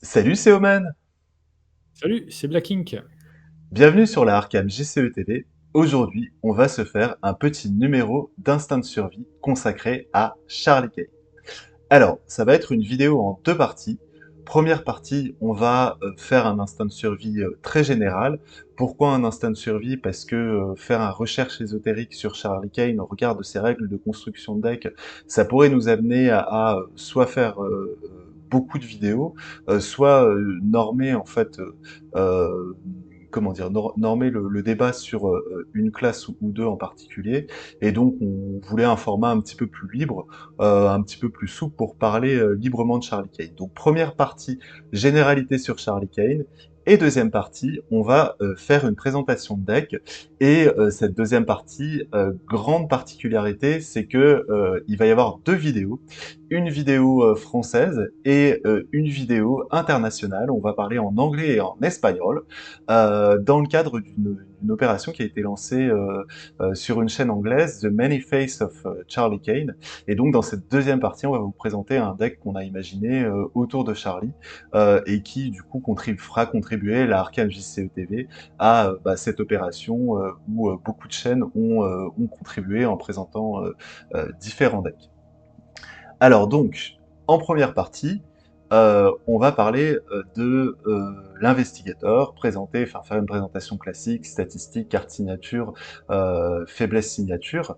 Salut, c'est Oman. Salut, c'est Black Ink. Bienvenue sur la Arcam JCE TV. Aujourd'hui, on va se faire un petit numéro d'instinct de survie consacré à Charlie Cage. Alors, ça va être une vidéo en deux parties. Première partie, on va faire un instinct de survie très général. Pourquoi un instinct de survie? Parce que faire une recherche ésotérique sur Charlie Kane au regard de ses règles de construction de deck, ça pourrait nous amener à soit faire beaucoup de vidéos, soit normer en fait, euh, comment dire, normer le débat sur une classe ou deux en particulier. Et donc, on voulait un format un petit peu plus libre, un petit peu plus souple pour parler librement de Charlie Kane. Donc première partie, généralité sur Charlie Kane. Et deuxième partie, on va faire une présentation de deck. Et cette deuxième partie, grande particularité, c'est que il va y avoir deux vidéos. Une vidéo française et une vidéo internationale. On va parler en anglais et en espagnol dans le cadre d'une opération qui a été lancée sur une chaîne anglaise, The Many Faces of Charlie Kane. Et donc dans cette deuxième partie, on va vous présenter un deck qu'on a imaginé autour de Charlie et qui du coup fera contribuer la Arcane JCE TV à cette opération où beaucoup de chaînes ont contribué en présentant différents decks. Alors donc, en première partie, on va parler de l'investigateur, faire une présentation classique, statistique, carte signature, faiblesse signature.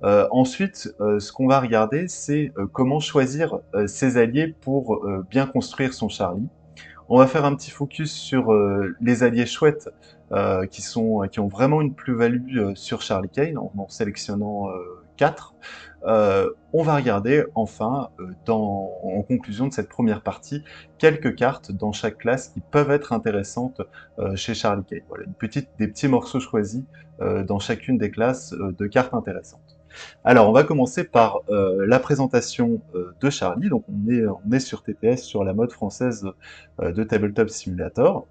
Ensuite, ce qu'on va regarder, c'est comment choisir ses alliés pour bien construire son Charlie. On va faire un petit focus sur les alliés chouettes qui ont vraiment une plus-value sur Charlie Kane en sélectionnant 4. On va regarder enfin, en conclusion de cette première partie, quelques cartes dans chaque classe qui peuvent être intéressantes chez Charlie Kane. Voilà, des petits morceaux choisis dans chacune des classes de cartes intéressantes. Alors, on va commencer par la présentation de Charlie. Donc, on est sur TTS, sur la mode française de Tabletop Simulator.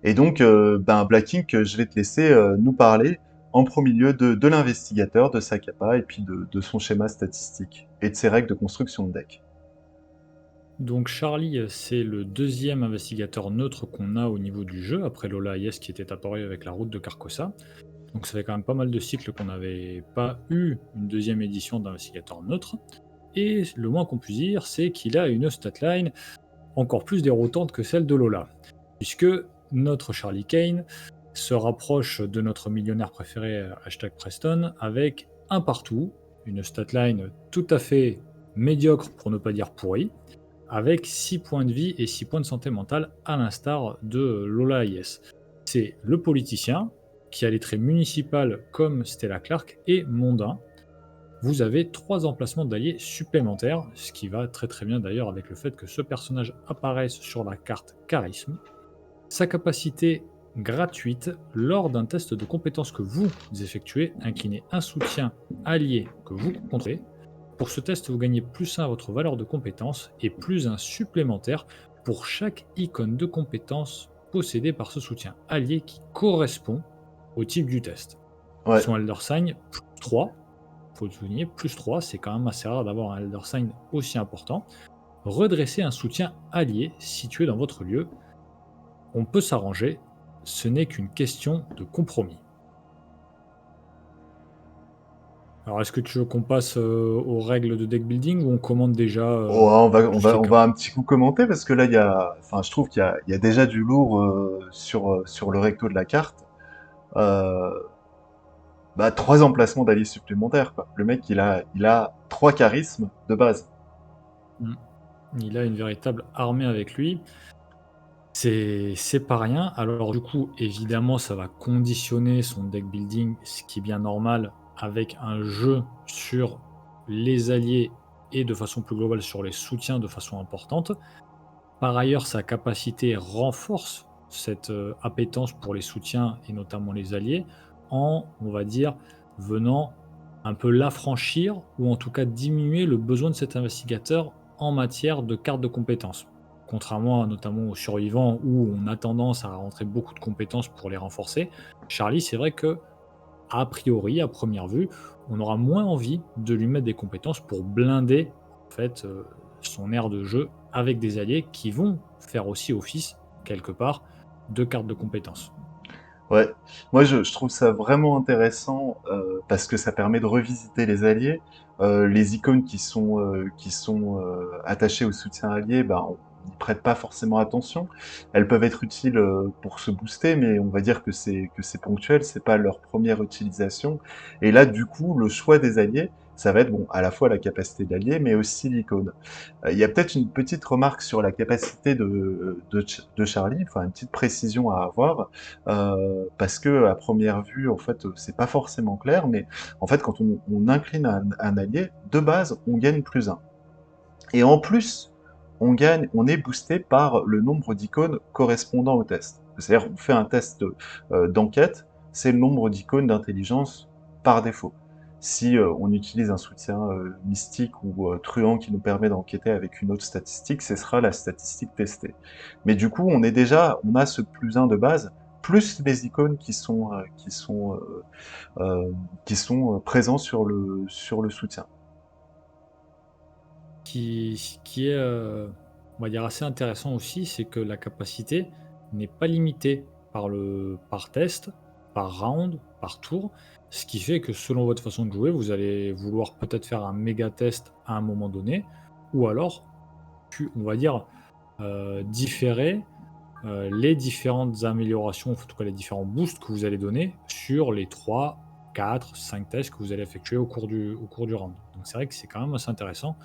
Et donc, Black Ink, je vais te laisser nous parler en premier lieu de l'investigateur, de sa capa, et puis de son schéma statistique, et de ses règles de construction de deck. Donc Charlie, c'est le deuxième investigateur neutre qu'on a au niveau du jeu, après Lola Yes qui était apparu avec la route de Carcosa. Donc ça fait quand même pas mal de cycles qu'on n'avait pas eu une deuxième édition d'investigateur neutre. Et le moins qu'on puisse dire, c'est qu'il a une statline encore plus déroutante que celle de Lola. Puisque notre Charlie Kane se rapproche de notre millionnaire préféré, #Preston, avec un partout, une statline tout à fait médiocre pour ne pas dire pourrie, avec 6 points de vie et 6 points de santé mentale, à l'instar de Lola Hayes. C'est le politicien qui a les traits municipaux comme Stella Clark et mondain. Vous avez 3 emplacements d'alliés supplémentaires, ce qui va très très bien d'ailleurs avec le fait que ce personnage apparaisse sur la carte charisme. Sa capacité gratuite lors d'un test de compétences que vous effectuez, inclinez un soutien allié que vous contrôlez. Pour ce test, vous gagnez +1 à votre valeur de compétence et +1 supplémentaire pour chaque icône de compétence possédée par ce soutien allié qui correspond au type du test. Ouais. Son Elder Sign, +3, il faut le souligner, +3, c'est quand même assez rare d'avoir un Elder Sign aussi important. Redresser un soutien allié situé dans votre lieu. On peut s'arranger, ce n'est qu'une question de compromis. Alors, est-ce que tu veux qu'on passe aux règles de deck building ou on commande déjà Oh, on jusqu'à va un petit coup commenter parce que là, je trouve il y a déjà du lourd sur le recto de la carte. Euh, 3 emplacements d'alliés supplémentaires, quoi. Le mec, il a 3 charismes de base. Mm. Il a une véritable armée avec lui. C'est pas rien. Alors du coup, évidemment, ça va conditionner son deck building, ce qui est bien normal, avec un jeu sur les alliés et de façon plus globale sur les soutiens de façon importante. Par ailleurs, sa capacité renforce cette appétence pour les soutiens et notamment les alliés en, on va dire, venant un peu l'affranchir ou en tout cas diminuer le besoin de cet investigateur en matière de cartes de compétences. Contrairement notamment aux survivants où on a tendance à rentrer beaucoup de compétences pour les renforcer, Charlie, c'est vrai que a priori, à première vue, on aura moins envie de lui mettre des compétences pour blinder en fait son aire de jeu avec des alliés qui vont faire aussi office, quelque part, de cartes de compétences. Ouais, moi je trouve ça vraiment intéressant parce que ça permet de revisiter les alliés. Les icônes qui sont attachées au soutien allié, ben, on n'y prête pas forcément attention. Elles peuvent être utiles pour se booster, mais on va dire que c'est ponctuel, c'est pas leur première utilisation. Et là, du coup, le choix des alliés, ça va être bon, à la fois la capacité d'allié, mais aussi l'icône. Il y a peut-être une petite remarque sur la capacité de Charlie, enfin une petite précision à avoir. Parce que à première vue, en fait, c'est pas forcément clair, mais en fait, quand on incline un allié, de base, on gagne +1. Et en plus, on est boosté par le nombre d'icônes correspondant au test. C'est-à-dire, on fait un test d'enquête, c'est le nombre d'icônes d'intelligence par défaut. Si on utilise un soutien mystique ou truand qui nous permet d'enquêter avec une autre statistique, ce sera la statistique testée. Mais du coup, on a ce +1 de base, plus les icônes qui sont présents sur le soutien. Qui est, on va dire, assez intéressant aussi, c'est que la capacité n'est pas limitée par test, par round, par tour. Ce qui fait que selon votre façon de jouer, vous allez vouloir peut-être faire un méga test à un moment donné, ou alors, on va dire, différer les différentes améliorations, en tout cas les différents boosts que vous allez donner sur les 3, 4, 5 tests que vous allez effectuer au cours du round. Donc c'est vrai que c'est quand même assez intéressant.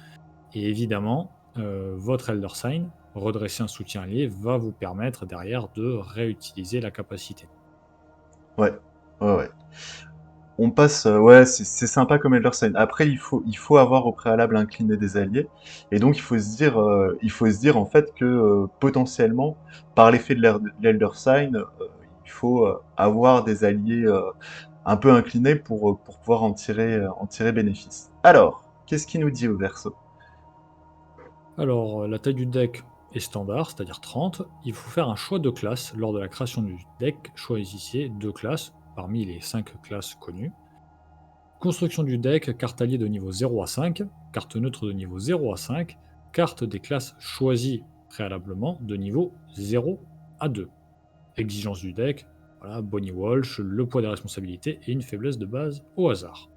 Et évidemment, votre Elder Sign, redresser un soutien allié, va vous permettre derrière de réutiliser la capacité. Ouais, ouais, ouais. On passe, ouais, c'est sympa comme Elder Sign. Après, il faut avoir au préalable incliné des alliés, et donc il faut se dire en fait que potentiellement, par l'effet de l'Elder Sign, il faut avoir des alliés un peu inclinés pour pouvoir en tirer bénéfice. Alors, qu'est-ce qu'il nous dit au verso? Alors, la taille du deck est standard, c'est-à-dire 30. Il faut faire un choix de classe. Lors de la création du deck, choisissez 2 classes parmi les 5 classes connues. Construction du deck, carte alliée de niveau 0 à 5, carte neutre de niveau 0 à 5, carte des classes choisies préalablement de niveau 0 à 2. Exigence du deck, voilà, Bonnie Walsh, le poids des responsabilités et une faiblesse de base au hasard.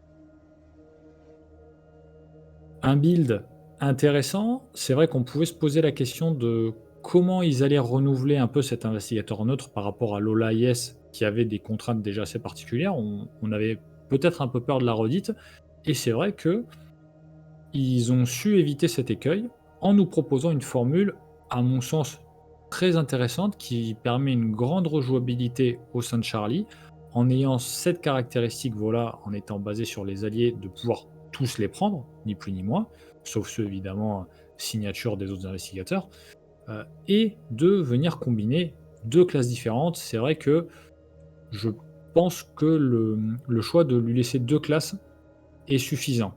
Un build intéressant, c'est vrai qu'on pouvait se poser la question de comment ils allaient renouveler un peu cet investigateur neutre par rapport à Lola IS qui avait des contraintes déjà assez particulières. On avait peut-être un peu peur de la redite, et c'est vrai que ils ont su éviter cet écueil en nous proposant une formule, à mon sens, très intéressante qui permet une grande rejouabilité au sein de Charlie, en ayant cette caractéristique, voilà, en étant basé sur les alliés, de pouvoir tous les prendre, ni plus ni moins, sauf ceux évidemment signature des autres investigateurs, et de venir combiner deux classes différentes. C'est vrai que je pense que le choix de lui laisser deux classes est suffisant.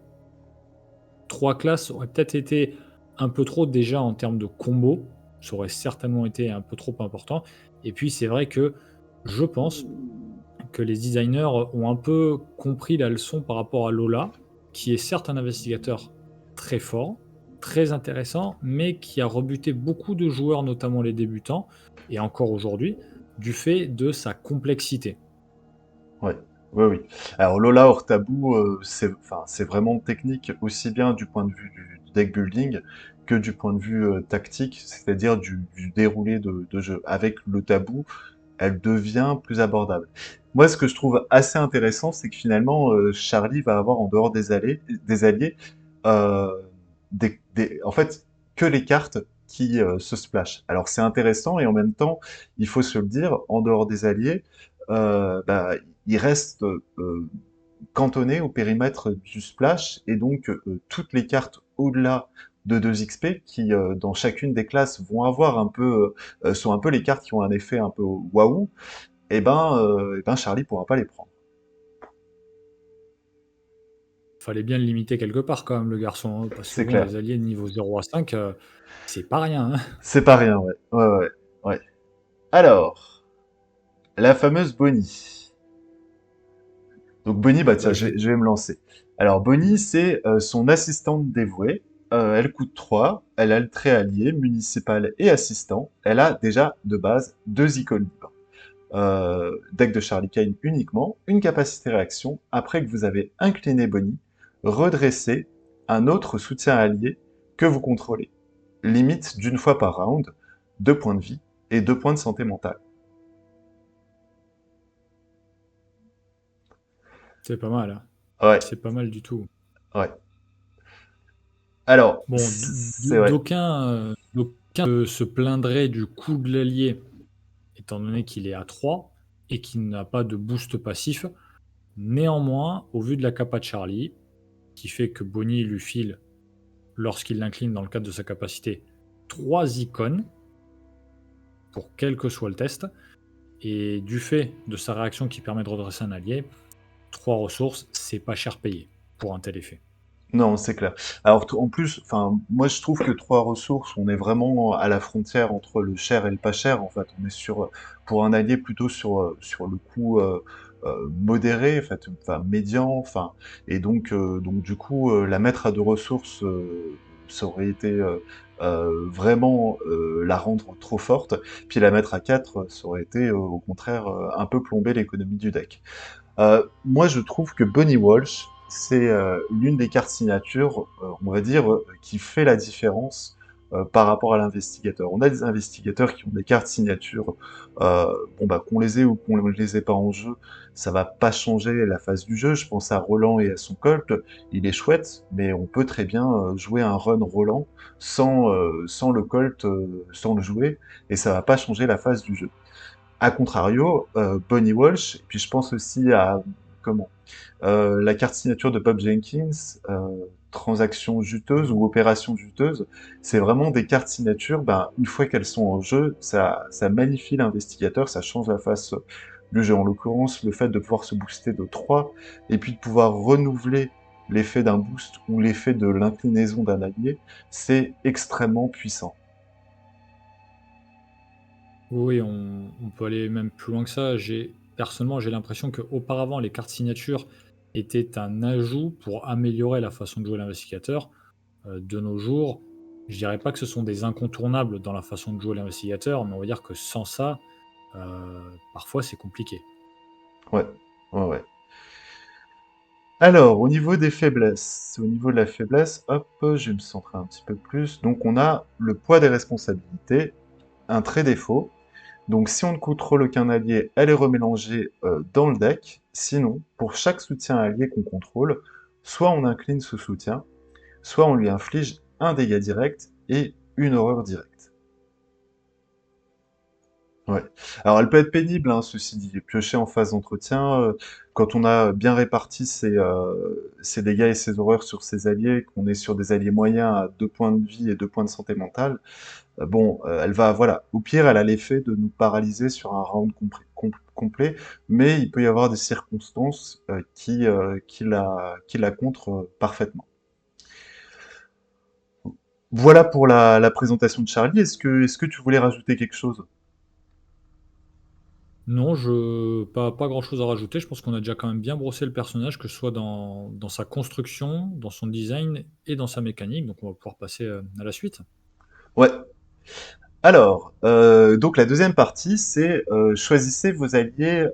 3 classes aurait peut-être été un peu trop déjà en termes de combo. Ça aurait certainement été un peu trop important. Et puis c'est vrai que je pense que les designers ont un peu compris la leçon par rapport à Lola, qui est certes un investigateur très fort, très intéressant, mais qui a rebuté beaucoup de joueurs, notamment les débutants, et encore aujourd'hui, du fait de sa complexité. Ouais, oui, oui. Alors Lola hors tabou, c'est vraiment technique aussi bien du point de vue du deck building que du point de vue tactique, c'est-à-dire du déroulé de jeu. Avec le tabou, elle devient plus abordable. Moi, ce que je trouve assez intéressant, c'est que finalement, Charlie va avoir en dehors des alliés, euh, en fait, que les cartes qui se splash. Alors c'est intéressant et en même temps, il faut se le dire, en dehors des alliés, bah, il reste cantonné au périmètre du splash et donc toutes les cartes au-delà de 2 XP qui dans chacune des classes vont avoir un peu sont un peu les cartes qui ont un effet un peu waouh, et ben Charlie pourra pas les prendre. Fallait bien le limiter quelque part quand même, le garçon, hein, parce que C'est bon, clair. les alliés de niveau 0 à 5, c'est pas rien, hein. C'est pas rien, ouais. Ouais, ouais, ouais. Alors, la fameuse Bonnie. Donc Bonnie, bah tiens, Bah, je vais me lancer. Alors Bonnie, c'est son assistante dévouée. Elle coûte 3. elle a le trait allié, municipal et assistant. Elle a déjà de base 2 icônes libres. Deck de Charlie Kane uniquement, une capacité réaction, après que vous avez incliné Bonnie, redressez un autre soutien allié que vous contrôlez. Limite d'une fois par round, 2 points de vie et 2 points de santé mentale. C'est pas mal, hein. Ouais, C'est pas mal du tout. ouais. Alors, Bon, c'est ouais. d'aucuns se plaindraient du coût de l'allié, étant donné qu'il est à 3 et qu'il n'a pas de boost passif. Néanmoins, au vu de la capa de Charlie, qui fait que Bonnie lui file, lorsqu'il l'incline dans le cadre de sa capacité, 3 icônes, pour quel que soit le test, et du fait de sa réaction qui permet de redresser un allié, 3 ressources, c'est pas cher payé pour un tel effet. Non, c'est clair. Alors, en plus, enfin, moi je trouve que 3 ressources, on est vraiment à la frontière entre le cher et le pas cher. En fait, on est sur, pour un allié plutôt sur le coût modéré, en fait, enfin médian, enfin, et donc du coup, la mettre à 2 ressources, ça aurait été vraiment la rendre trop forte. Puis la mettre à 4, ça aurait été au contraire un peu plomber l'économie du deck. Moi, je trouve que Bonnie Walsh, c'est l'une des cartes signatures, on va dire, qui fait la différence par rapport à l'investigateur. On a des investigateurs qui ont des cartes signatures, bon bah qu'on les ait ou qu'on les ait pas en jeu, ça va pas changer la phase du jeu. Je pense à Roland et à son Colt, il est chouette, mais on peut très bien jouer un run Roland sans le Colt, sans le jouer, et ça va pas changer la phase du jeu. A contrario, Bonnie Walsh, et puis je pense aussi à comment la carte signature de Bob Jenkins, transaction juteuse ou opération juteuse, c'est vraiment des cartes signatures. Ben, une fois qu'elles sont en jeu, ça magnifie l'investigateur, ça change la face du jeu. En l'occurrence, le fait de pouvoir se booster de 3 et puis de pouvoir renouveler l'effet d'un boost ou l'effet de l'inclinaison d'un allié, c'est extrêmement puissant. Oui, on peut aller même plus loin que ça. Personnellement, j'ai l'impression qu'auparavant, les cartes signatures étaient un ajout pour améliorer la façon de jouer l'investigateur. De nos jours, je dirais pas que ce sont des incontournables dans la façon de jouer l'investigateur, mais on va dire que sans ça, parfois c'est compliqué. Ouais, ouais, ouais. Alors, au niveau des faiblesses, au niveau de la faiblesse, hop, je vais me centrer un petit peu plus. Donc, on a le poids des responsabilités, un trait défaut. Donc, si on ne contrôle aucun allié, elle est remélangée dans le deck. Sinon, pour chaque soutien allié qu'on contrôle, soit on incline ce soutien, soit on lui inflige un dégât direct et une horreur directe. Ouais. Alors elle peut être pénible, hein, ceci dit, piocher en phase d'entretien, quand on a bien réparti ses dégâts et ses horreurs sur ses alliés, qu'on est sur des alliés moyens à 2 points de vie et 2 points de santé mentale, bon, elle va, voilà, au pire, elle a l'effet de nous paralyser sur un round complet, mais il peut y avoir des circonstances qui la contre parfaitement. Voilà pour la présentation de Charlie. Est-ce que tu voulais rajouter quelque chose? Non, pas grand-chose à rajouter. Je pense qu'on a déjà quand même bien brossé le personnage, que ce soit dans sa construction, dans son design et dans sa mécanique. Donc on va pouvoir passer à la suite. Ouais. Alors, donc la deuxième partie, c'est choisissez vos alliés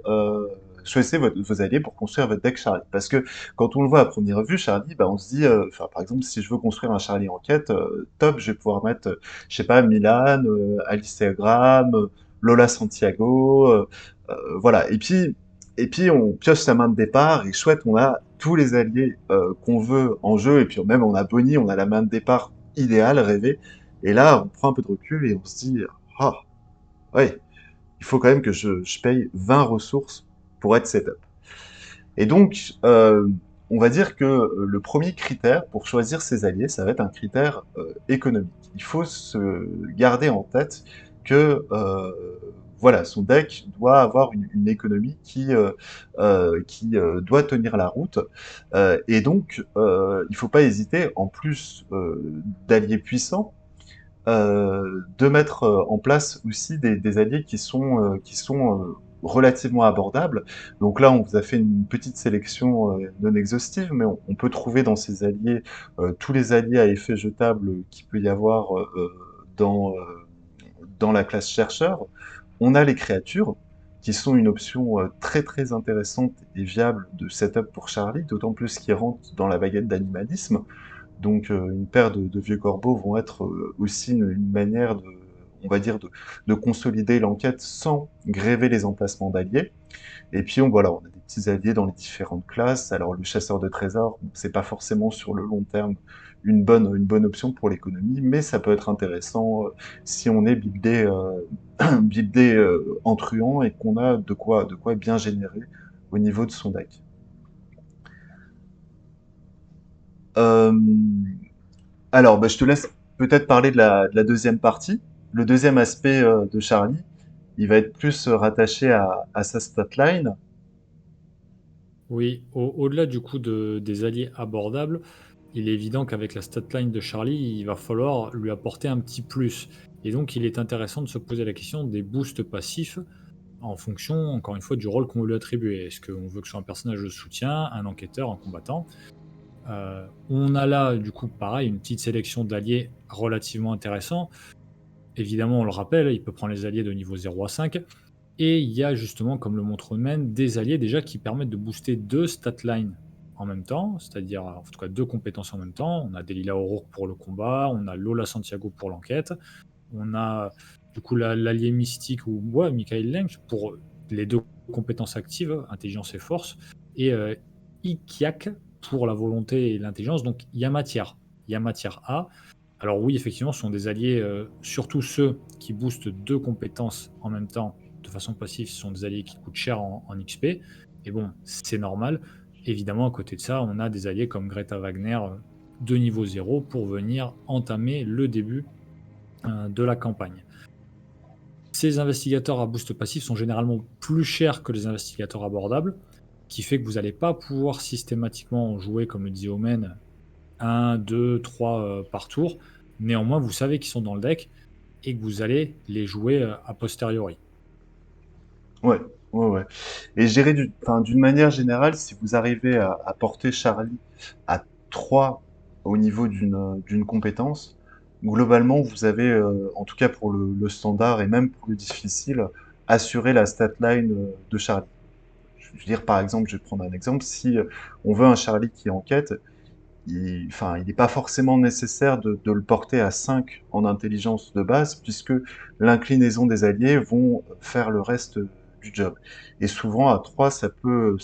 pour construire votre deck Charlie. Parce que quand on le voit à première vue, Charlie, bah, on se dit, enfin, par exemple, si je veux construire un Charlie en quête, top, je vais pouvoir mettre, je sais pas, Milan, Alistair Graham, Lola Santiago, voilà. Et puis on pioche sa main de départ et chouette, on a tous les alliés qu'on veut en jeu. Et puis même on a Bonnie, on a la main de départ idéale, rêvée. Et là, on prend un peu de recul et on se dit, ah, ouais, il faut quand même que je paye 20 ressources pour être setup. Et donc, on va dire que le premier critère pour choisir ses alliés, ça va être un critère économique. Il faut se garder en tête que voilà, son deck doit avoir une économie qui doit tenir la route. Et donc, il faut pas hésiter, en plus d'alliés puissants, de mettre en place aussi des alliés qui sont relativement abordables. Donc là, on vous a fait une petite sélection non exhaustive, mais on peut trouver dans ces alliés tous les alliés à effet jetable qu'il peut y avoir dans, dans la classe chercheur. On a les créatures, qui sont une option très très intéressante et viable de setup pour Charlie, d'autant plus qu'ils rentrent dans la baguette d'animalisme. Donc une paire de vieux corbeaux vont être aussi une manière de, on va dire, de consolider l'enquête sans gréver les emplacements d'alliés. Et puis voilà, on a des petits alliés dans les différentes classes. Alors le chasseur de trésors, bon, c'est pas forcément sur le long terme une bonne option pour l'économie, mais ça peut être intéressant si on est buildé, buildé en truand et qu'on a de quoi bien générer au niveau de son deck. Euh, alors, bah, je te laisse peut-être parler de la deuxième partie. Le deuxième aspect de Charlie, il va être plus rattaché à sa statline. Oui, au-delà du coup des alliés abordables, il est évident qu'avec la statline de Charlie, il va falloir lui apporter un petit plus. Et donc, il est intéressant de se poser la question des boosts passifs en fonction, encore une fois, du rôle qu'on veut lui attribuer. Est-ce qu'on veut que ce soit un personnage de soutien, un enquêteur, un combattant? On a là, du coup, pareil, une petite sélection d'alliés relativement intéressants. Évidemment, on le rappelle, il peut prendre les alliés de niveau 0 à 5. Et il y a justement, comme le montre Men, des alliés déjà qui permettent de booster 2 statlines en même temps, c'est-à-dire en tout cas 2 compétences en même temps. On a Delilah O'Rourke pour le combat, on a Lola Santiago pour l'enquête, on a du coup l'allié mystique ou ouais, Michael Lenk pour les 2 compétences actives, intelligence et force, et Ikiak pour la volonté et l'intelligence. Donc il y a matière à. Alors oui, effectivement, ce sont des alliés, surtout ceux qui boostent 2 compétences en même temps de façon passive, ce sont des alliés qui coûtent cher en XP. Et bon, c'est normal. Évidemment, à côté de ça, on a des alliés comme Greta Wagner de niveau 0 pour venir entamer le début de la campagne. Ces investigateurs à boost passif sont généralement plus chers que les investigateurs abordables, qui fait que vous n'allez pas pouvoir systématiquement jouer, comme le dit Omen, 1, 2, 3 par tour. Néanmoins, vous savez qu'ils sont dans le deck et que vous allez les jouer a posteriori. Ouais, ouais, ouais. Et gérer enfin, d'une manière générale, si vous arrivez à porter Charlie à 3 au niveau d'une compétence, globalement, vous avez, en tout cas pour le standard et même pour le difficile, assuré la statline de Charlie. Je veux dire, par exemple, je vais prendre un exemple, si on veut un Charlie qui enquête, enfin, il n'est pas forcément nécessaire de le porter à 5 en intelligence de base, puisque l'inclinaison des alliés vont faire le reste du job. Et souvent, à 3, ça peut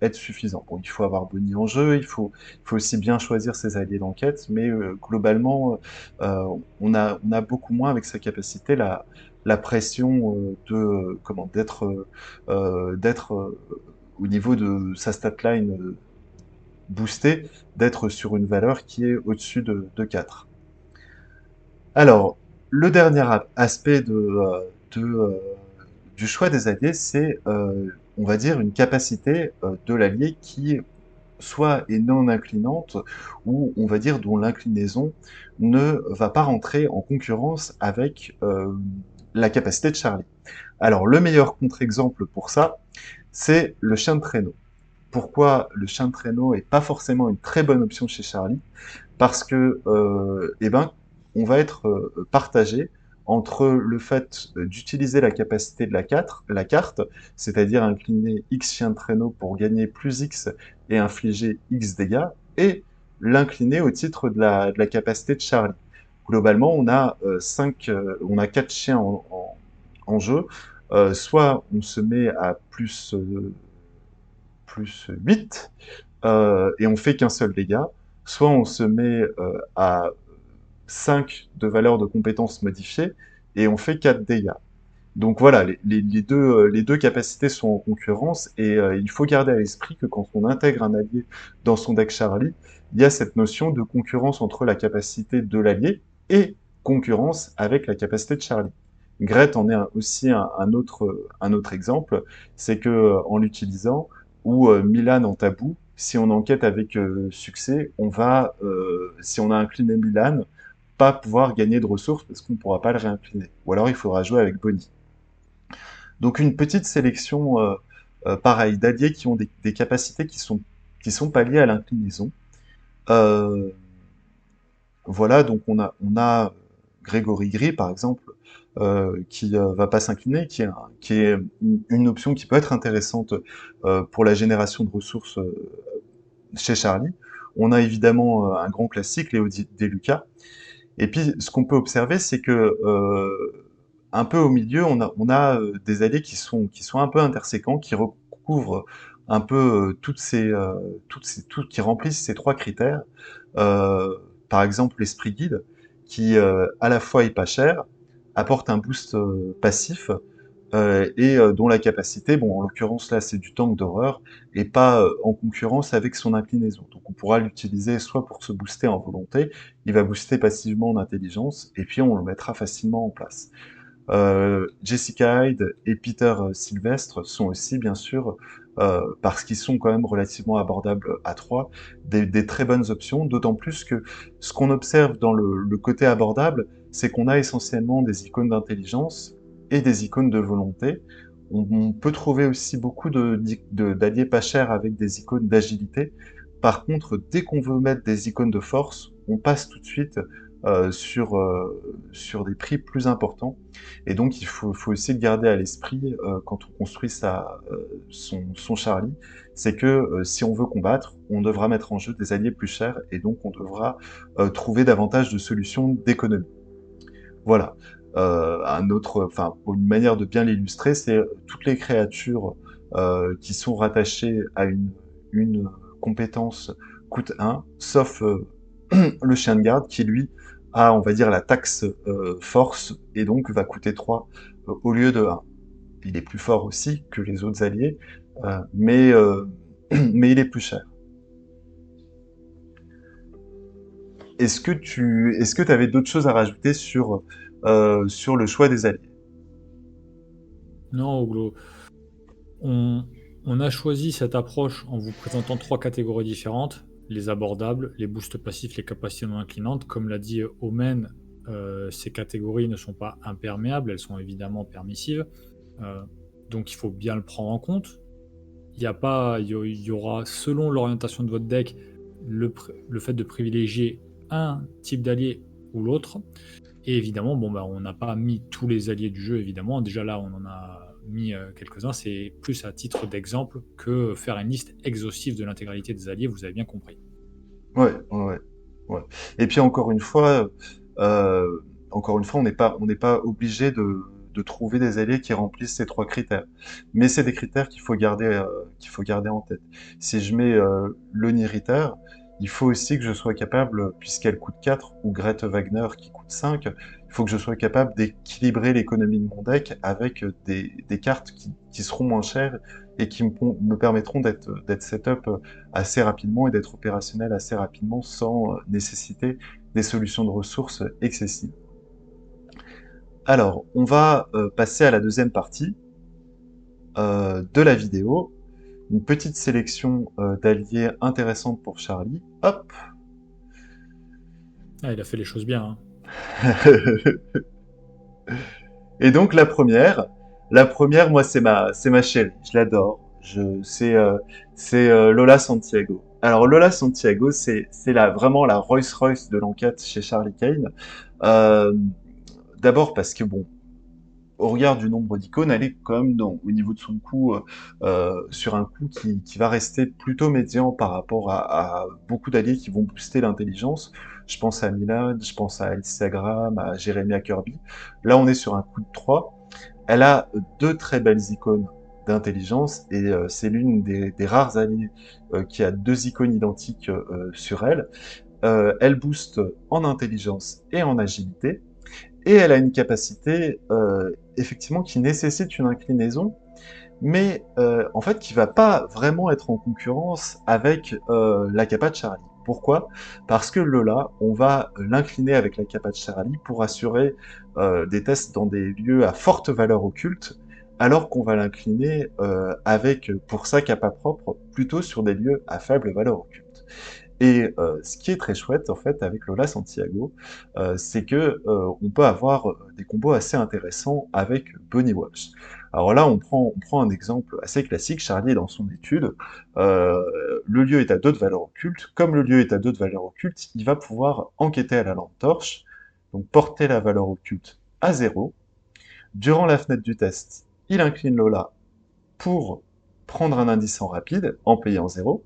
être suffisant. Bon, il faut avoir Bonnie en jeu, il faut aussi bien choisir ses alliés d'enquête, mais globalement, on a beaucoup moins avec sa capacité la pression comment, d'être au niveau de sa statline boosté d'être sur une valeur qui est au-dessus de 4. Alors, le dernier aspect de, euh, du choix des alliés, c'est, on va dire, une capacité de l'allié qui soit est non inclinante, ou on va dire dont l'inclinaison ne va pas rentrer en concurrence avec la capacité de Charlie. Alors, le meilleur contre-exemple pour ça, c'est le chien de traîneau. Pourquoi le chien de traîneau est pas forcément une très bonne option chez Charlie? Parce que, eh ben, on va être partagé entre le fait d'utiliser la capacité de la carte, c'est-à-dire incliner X chien de traîneau pour gagner plus X et infliger X dégâts, et l'incliner au titre de la capacité de Charlie. Globalement, on a 4 chiens en jeu. Soit on se met à plus 8 et on fait qu'un seul dégât, soit on se met à 5 de valeur de compétences modifiées et on fait 4 dégâts. Donc voilà, les deux capacités sont en concurrence et il faut garder à l'esprit que quand on intègre un allié dans son deck Charlie, il y a cette notion de concurrence entre la capacité de l'allié et concurrence avec la capacité de Charlie. Gret en est aussi un autre exemple, c'est que en l'utilisant, ou Milan en tabou, si on enquête avec succès, si on a incliné Milan, pas pouvoir gagner de ressources parce qu'on ne pourra pas le réincliner. Ou alors il faudra jouer avec Bonnie. Donc une petite sélection, pareil, d'alliés qui ont des capacités qui sont pas liées à l'inclinaison. Euh, voilà, donc on a Grégory Gris, par exemple, qui va pas s'incliner, qui est une option qui peut être intéressante pour la génération de ressources chez Charlie. On a évidemment un grand classique, Léo Deluca. Et puis, ce qu'on peut observer, c'est que un peu au milieu, on a des alliés qui sont un peu interséquents, qui recouvrent un peu qui remplissent ces trois critères. Euh, Par exemple, l'esprit guide, qui à la fois est pas cher, apporte un boost passif, et dont la capacité, bon, en l'occurrence là, c'est du tank d'horreur, et pas en concurrence avec son inclinaison. Donc on pourra l'utiliser soit pour se booster en volonté, il va booster passivement en intelligence, et puis on le mettra facilement en place. Jessica Hyde et Peter Sylvestre sont aussi, bien sûr, parce qu'ils sont quand même relativement abordables à 3, des très bonnes options, d'autant plus que ce qu'on observe dans le côté abordable, c'est qu'on a essentiellement des icônes d'intelligence et des icônes de volonté. On peut trouver aussi beaucoup d'alliés pas chers avec des icônes d'agilité. Par contre, dès qu'on veut mettre des icônes de force, on passe tout de suite sur des prix plus importants. Et donc, il faut aussi le garder à l'esprit quand on construit son Charlie, c'est que si on veut combattre, on devra mettre en jeu des alliés plus chers, et donc on devra trouver davantage de solutions d'économie. Voilà. Une manière de bien l'illustrer, c'est toutes les créatures qui sont rattachées à une compétence coûte 1, sauf le chien de garde qui, lui, a, on va dire, la taxe force, et donc va coûter 3 au lieu de 1. Il est plus fort aussi que les autres alliés, mais il est plus cher. Est-ce que tu avais d'autres choses à rajouter sur le choix des alliés? Non, Oglo, on, on a choisi cette approche en vous présentant trois catégories différentes, les abordables, les boosts passifs, les capacités non inclinantes. Comme l'a dit Omen, ces catégories ne sont pas imperméables, elles sont évidemment permissives. Euh, donc il faut bien le prendre en compte. Il y aura, selon l'orientation de votre deck, le fait de privilégier un type d'allié ou l'autre. Et évidemment, bon, bah, on n'a pas mis tous les alliés du jeu, évidemment. Déjà là, on en a mis quelques-uns. C'est plus à titre d'exemple que faire une liste exhaustive de l'intégralité des alliés, vous avez bien compris. Ouais, ouais, ouais, ouais. Et puis euh, encore une fois, on n'est pas obligé de trouver des alliés qui remplissent ces trois critères. Mais c'est des critères qu'il faut garder en tête. Si je mets l'Oniritter, il faut aussi que je sois capable, puisqu'elle coûte 4, ou Grete Wagner qui coûte 5, il faut que je sois capable d'équilibrer l'économie de mon deck avec des cartes qui seront moins chères et qui me permettront d'être setup assez rapidement et d'être opérationnel assez rapidement sans nécessiter des solutions de ressources excessives. Alors, on va passer à la deuxième partie de la vidéo. Une petite sélection d'alliés intéressantes pour Charlie. Hop. Ah, il a fait les choses bien, hein. Et donc la première, moi c'est ma chérie, je l'adore. C'est Lola Santiago. Alors Lola Santiago, c'est vraiment la Rolls-Royce de l'enquête chez Charlie Kane. Euh, D'abord parce que bon, au regard du nombre d'icônes, elle est quand même au niveau de son coût sur un coût qui va rester plutôt médian par rapport à beaucoup d'alliés qui vont booster l'intelligence. Je pense à Milad, je pense à Alicia Graham, à Jeremiah Kirby. Là, on est sur un coût de 3. Elle a deux très belles icônes d'intelligence, et c'est l'une des rares alliés qui a deux icônes identiques sur elle. Elle booste en intelligence et en agilité, et elle a une capacité effectivement qui nécessite une inclinaison, mais en fait qui va pas vraiment être en concurrence avec la capa de Charlie. Pourquoi? Parce que Lola, on va l'incliner avec la capa de Charlie pour assurer des tests dans des lieux à forte valeur occulte, alors qu'on va l'incliner pour sa capa propre, plutôt sur des lieux à faible valeur occulte. Et ce qui est très chouette en fait avec Lola Santiago, c'est que on peut avoir des combos assez intéressants avec Bunny Watch. Alors là, on prend un exemple assez classique. Charlie est dans son étude. Le lieu est à 2 de valeur occulte. Comme le lieu est à 2 de valeur occulte, il va pouvoir enquêter à la lampe torche, donc porter la valeur occulte à 0. Durant la fenêtre du test, il incline Lola pour prendre un indice en rapide en payant 0.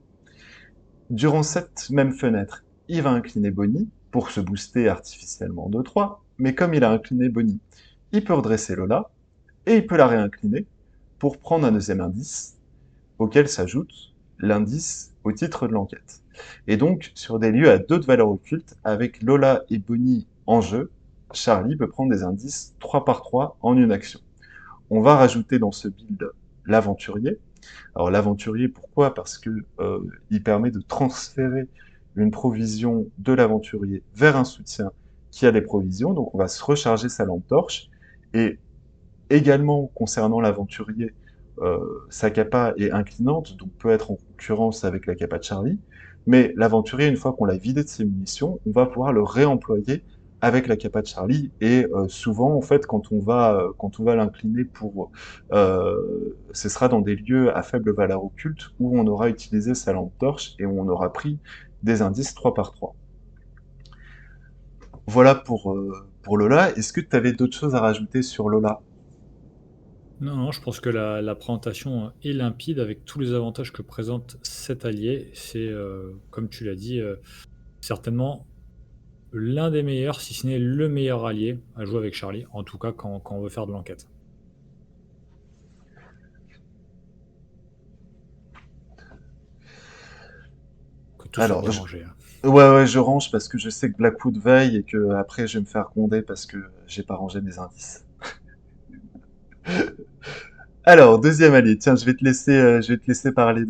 Durant cette même fenêtre, il va incliner Bonnie pour se booster artificiellement de 3. Mais comme il a incliné Bonnie, il peut redresser Lola et il peut la réincliner pour prendre un deuxième indice auquel s'ajoute l'indice au titre de l'enquête. Et donc, sur des lieux à 2 de valeur occulte, avec Lola et Bonnie en jeu, Charlie peut prendre des indices 3 par 3 en une action. On va rajouter dans ce build l'aventurier. Alors l'aventurier, pourquoi? Parce que il permet de transférer une provision de l'aventurier vers un soutien qui a des provisions. Donc on va se recharger sa lampe torche. Et également concernant l'aventurier, sa capa est inclinante, donc peut être en concurrence avec la capa de Charlie. Mais l'aventurier, une fois qu'on l'a vidé de ses munitions, on va pouvoir le réemployer avec la capa de Charlie. Et souvent, en fait, quand on va l'incliner pour, ce sera dans des lieux à faible valeur occulte où on aura utilisé sa lampe torche et où on aura pris des indices 3 par 3. Voilà pour Lola. Est-ce que tu avais d'autres choses à rajouter sur Lola? Non, non, je pense que la présentation est limpide avec tous les avantages que présente cet allié. C'est, comme tu l'as dit, certainement l'un des meilleurs, si ce n'est le meilleur allié à jouer avec Charlie, en tout cas quand on veut faire de l'enquête. Que tout soit Alors, bien rangé, hein. ouais, je range parce que je sais que Blackwood veille et que après je vais me faire gronder parce que j'ai pas rangé mes indices. Alors, deuxième allié. Tiens, je vais te laisser parler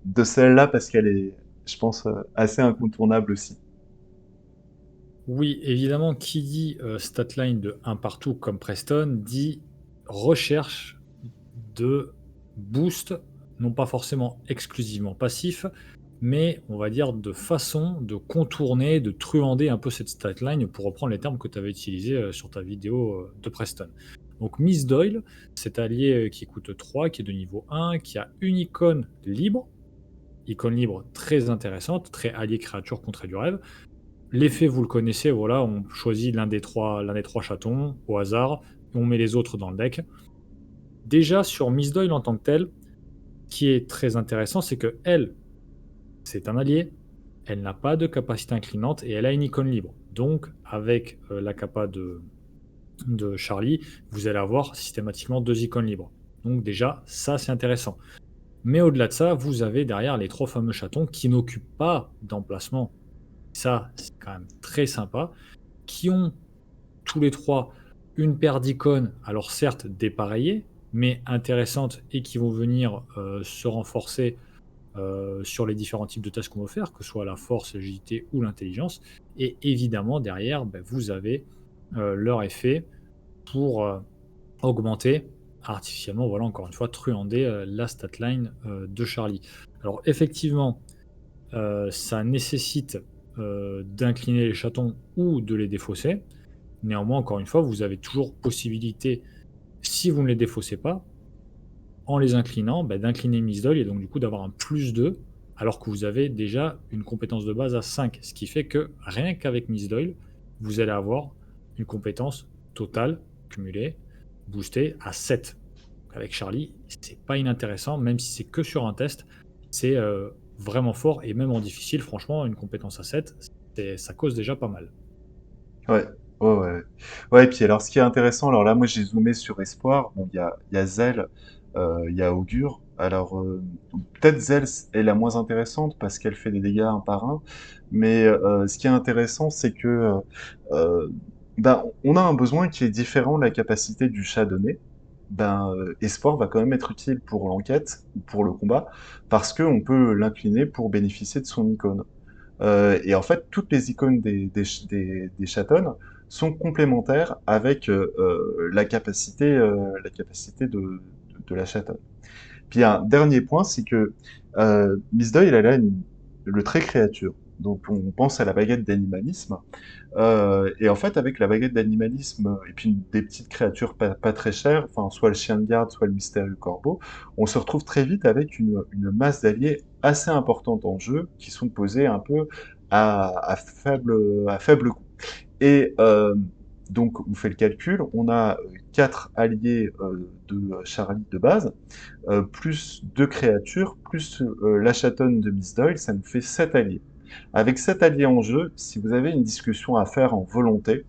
de celle-là parce qu'elle est, je pense, assez incontournable aussi. Oui, évidemment, qui dit, statline de un partout comme Preston, dit recherche de boost, non pas forcément exclusivement passif, mais on va dire de façon de contourner, de truander un peu cette statline pour reprendre les termes que tu avais utilisés, sur ta vidéo, de Preston. Donc Miss Doyle, cet allié, qui coûte 3, qui est de niveau 1, qui a une icône libre très intéressante, très allié créature contrée du rêve. L'effet, vous le connaissez, voilà, on choisit l'un des 3 chatons au hasard et on met les autres dans le deck. Déjà sur Miss Doyle en tant que telle, qui est très intéressant, c'est que elle, c'est un allié, elle n'a pas de capacité inclinante et elle a une icône libre. Donc avec, la capa de Charlie, vous allez avoir systématiquement 2 icônes libres. Donc déjà, ça c'est intéressant. Mais au-delà de ça, vous avez derrière les 3 fameux chatons qui n'occupent pas d'emplacement. Ça, c'est quand même très sympa, qui ont tous les 3 une paire d'icônes, alors certes dépareillées, mais intéressantes et qui vont venir, se renforcer, sur les différents types de tâches qu'on veut faire, que ce soit la force, l'agilité ou l'intelligence. Et évidemment derrière, vous avez, leur effet pour, augmenter artificiellement, voilà, encore une fois, truander, la statline, de Charlie. Alors effectivement, ça nécessite, d'incliner les chatons ou de les défausser. Néanmoins, encore une fois, vous avez toujours possibilité, si vous ne les défaussez pas, en les inclinant, d'incliner Miss Doyle et donc du coup d'avoir un +2, alors que vous avez déjà une compétence de base à 5. Ce qui fait que rien qu'avec Miss Doyle, vous allez avoir une compétence totale, cumulée, boostée à 7. Donc avec Charlie, c'est pas inintéressant, même si c'est que sur un test, c'est vraiment fort et même en difficile, franchement, une compétence à 7, ça cause déjà pas mal. Ouais, ouais. Ouais, et puis alors ce qui est intéressant, alors là moi j'ai zoomé sur Espoir, bon il y a Zell, il y a Augure, alors peut-être Zell est la moins intéressante parce qu'elle fait des dégâts un par un, mais ce qui est intéressant c'est que euh, ben, on a un besoin qui est différent de la capacité du chat donné, ben Espoir va quand même être utile pour l'enquête ou pour le combat parce qu'on peut l'incliner pour bénéficier de son icône. Et en fait, toutes les icônes des chatons sont complémentaires avec la capacité de la chatonne. Puis un dernier point, c'est que Miss Doyle, le trait créature. Donc on pense à la baguette d'animalisme. Et en fait, avec la baguette d'animalisme et puis des petites créatures pas très chères, enfin soit le chien de garde, soit le mystérieux corbeau, on se retrouve très vite avec une masse d'alliés assez importante en jeu qui sont posés un peu à faible coût. Et donc, on fait le calcul, on a 4 alliés de Charlie de base, plus 2 créatures, plus la chatonne de Miss Doyle, ça nous fait 7 alliés. Avec 7 alliés en jeu, si vous avez une discussion à faire en volonté,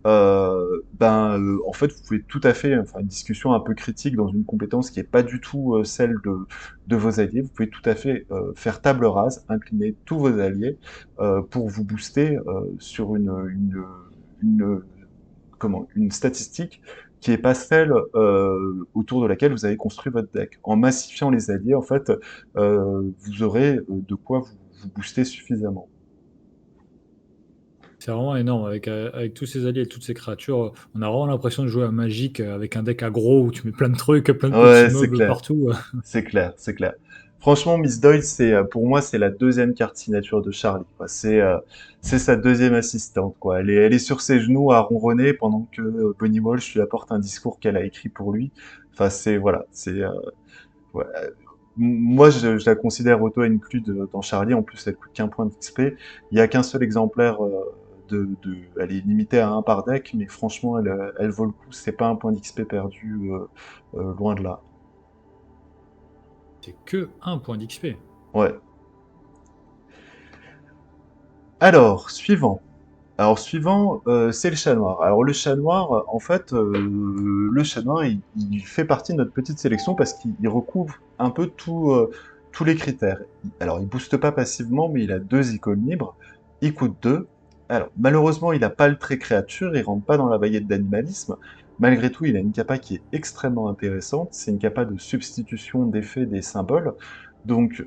en fait, vous pouvez tout à fait, enfin, une discussion un peu critique dans une compétence qui n'est pas du tout celle de vos alliés, vous pouvez tout à fait faire table rase, incliner tous vos alliés pour vous booster sur une, une statistique qui n'est pas celle autour de laquelle vous avez construit votre deck. En massifiant les alliés, en fait, vous aurez de quoi vous booster suffisamment. C'est vraiment énorme avec tous ces alliés et toutes ces créatures, on a vraiment l'impression de jouer à Magic, avec un deck aggro où tu mets plein de trucs, plein de petits Ouais, c'est meubles clair. partout. C'est clair, c'est clair. Franchement, Miss Doyle, c'est pour moi, c'est la deuxième carte signature de Charlie, quoi. C'est sa deuxième assistante, quoi. Elle est sur ses genoux à ronronner pendant que Bonnie Walsh lui apporte un discours qu'elle a écrit pour lui. Enfin, c'est voilà, c'est ouais. Moi, je la considère auto-inclus dans Charlie. En plus, elle coûte qu'un point d'XP. Il y a qu'un seul exemplaire elle est limitée à un par deck, mais franchement, elle vaut le coup. C'est pas un point d'XP perdu, loin de là. C'est que un point d'XP. Ouais. Alors, suivant. Alors, suivant, c'est le chat noir. Alors, le chat noir, en fait, le chat noir, il fait partie de notre petite sélection parce qu'il recouvre un peu tous les critères. Alors, il booste pas passivement, mais il a 2 icônes libres. Il coûte 2. Alors, malheureusement, il n'a pas le trait créature, il rentre pas dans la baguette d'animalisme. Malgré tout, il a une capa qui est extrêmement intéressante. C'est une capa de substitution d'effets des symboles. Donc,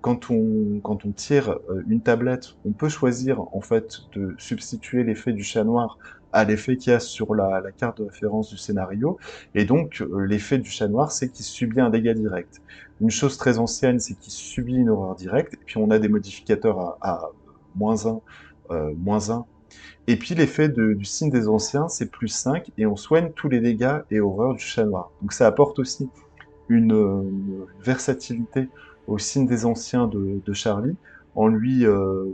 quand on tire une tablette, on peut choisir en fait de substituer l'effet du chat noir à l'effet qu'il y a sur la carte de référence du scénario. Et donc, l'effet du chat noir, c'est qu'il subit un dégât direct. Une chose très ancienne, c'est qu'il subit une horreur directe. Et puis, on a des modificateurs à -1, -1. Et puis, l'effet du signe des anciens, c'est +5, et on soigne tous les dégâts et horreurs du chat noir. Donc, ça apporte aussi une versatilité au signe des anciens de Charlie, en lui,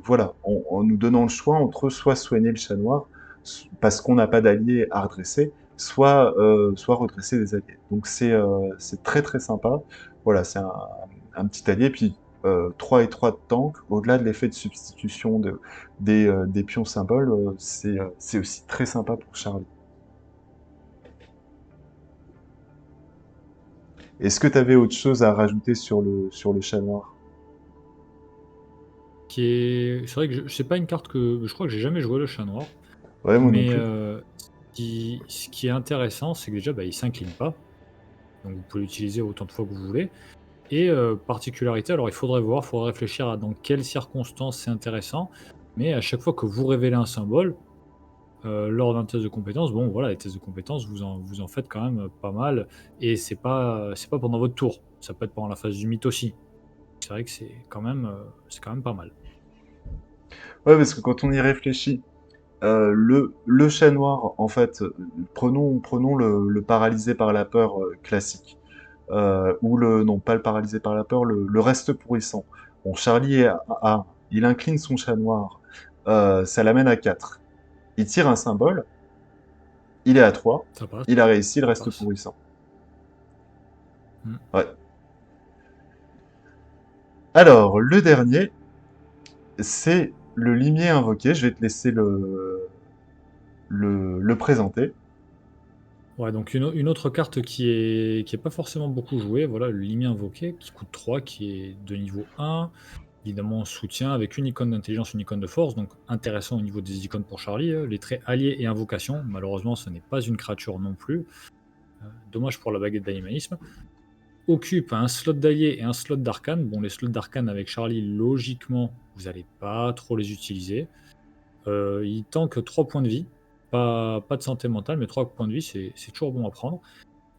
voilà, en nous donnant le choix entre soit soigner le chat noir, parce qu'on n'a pas d'alliés à redresser, soit redresser des alliés. Donc c'est très très sympa. Voilà, c'est un petit allié. Puis 3 et 3 de tank, au-delà de l'effet de substitution des pions symboles, c'est aussi très sympa pour Charlie. Est-ce que tu avais autre chose à rajouter sur sur le chat noir? C'est vrai que je c'est pas une carte que je crois que j'ai jamais joué le chat noir, Ouais, moi non mais plus. ce qui est intéressant, c'est que déjà, bah, il s'incline pas, donc vous pouvez l'utiliser autant de fois que vous voulez et particularité, alors il faudrait réfléchir à dans quelles circonstances c'est intéressant, mais à chaque fois que vous révélez un symbole, lors d'un test de compétences, bon voilà, les tests de compétences, vous en faites quand même, pas mal et c'est pas pendant votre tour. Ça peut être pendant la phase du mythe aussi. C'est vrai que c'est quand même pas mal. Ouais, parce que quand on y réfléchit, le chat noir, en fait, prenons le paralysé par la peur classique. Ou non, pas le paralysé par la peur, le reste pourrissant. Bon, Charlie il incline son chat noir, ça l'amène à 4. Il tire un symbole, il est à 3. Ça passe, Il a réussi le ça reste passe. pourrissant. Mmh. Ouais. Alors, le dernier, c'est le limier invoqué. Je vais te laisser le présenter. Ouais, donc une autre carte qui est pas forcément beaucoup jouée, voilà, le Limi invoqué qui coûte 3, qui est de niveau 1, évidemment en soutien avec une icône d'intelligence, une icône de force, donc intéressant au niveau des icônes pour Charlie, les traits alliés et invocation. Malheureusement, ce n'est pas une créature non plus, dommage pour la baguette d'animalisme. Occupe un slot d'allié et un slot d'arcane. Bon, les slots d'arcane avec Charlie, logiquement, vous allez pas trop les utiliser. Il tank 3 points de vie, pas de santé mentale, mais 3 points de vie, c'est toujours bon à prendre.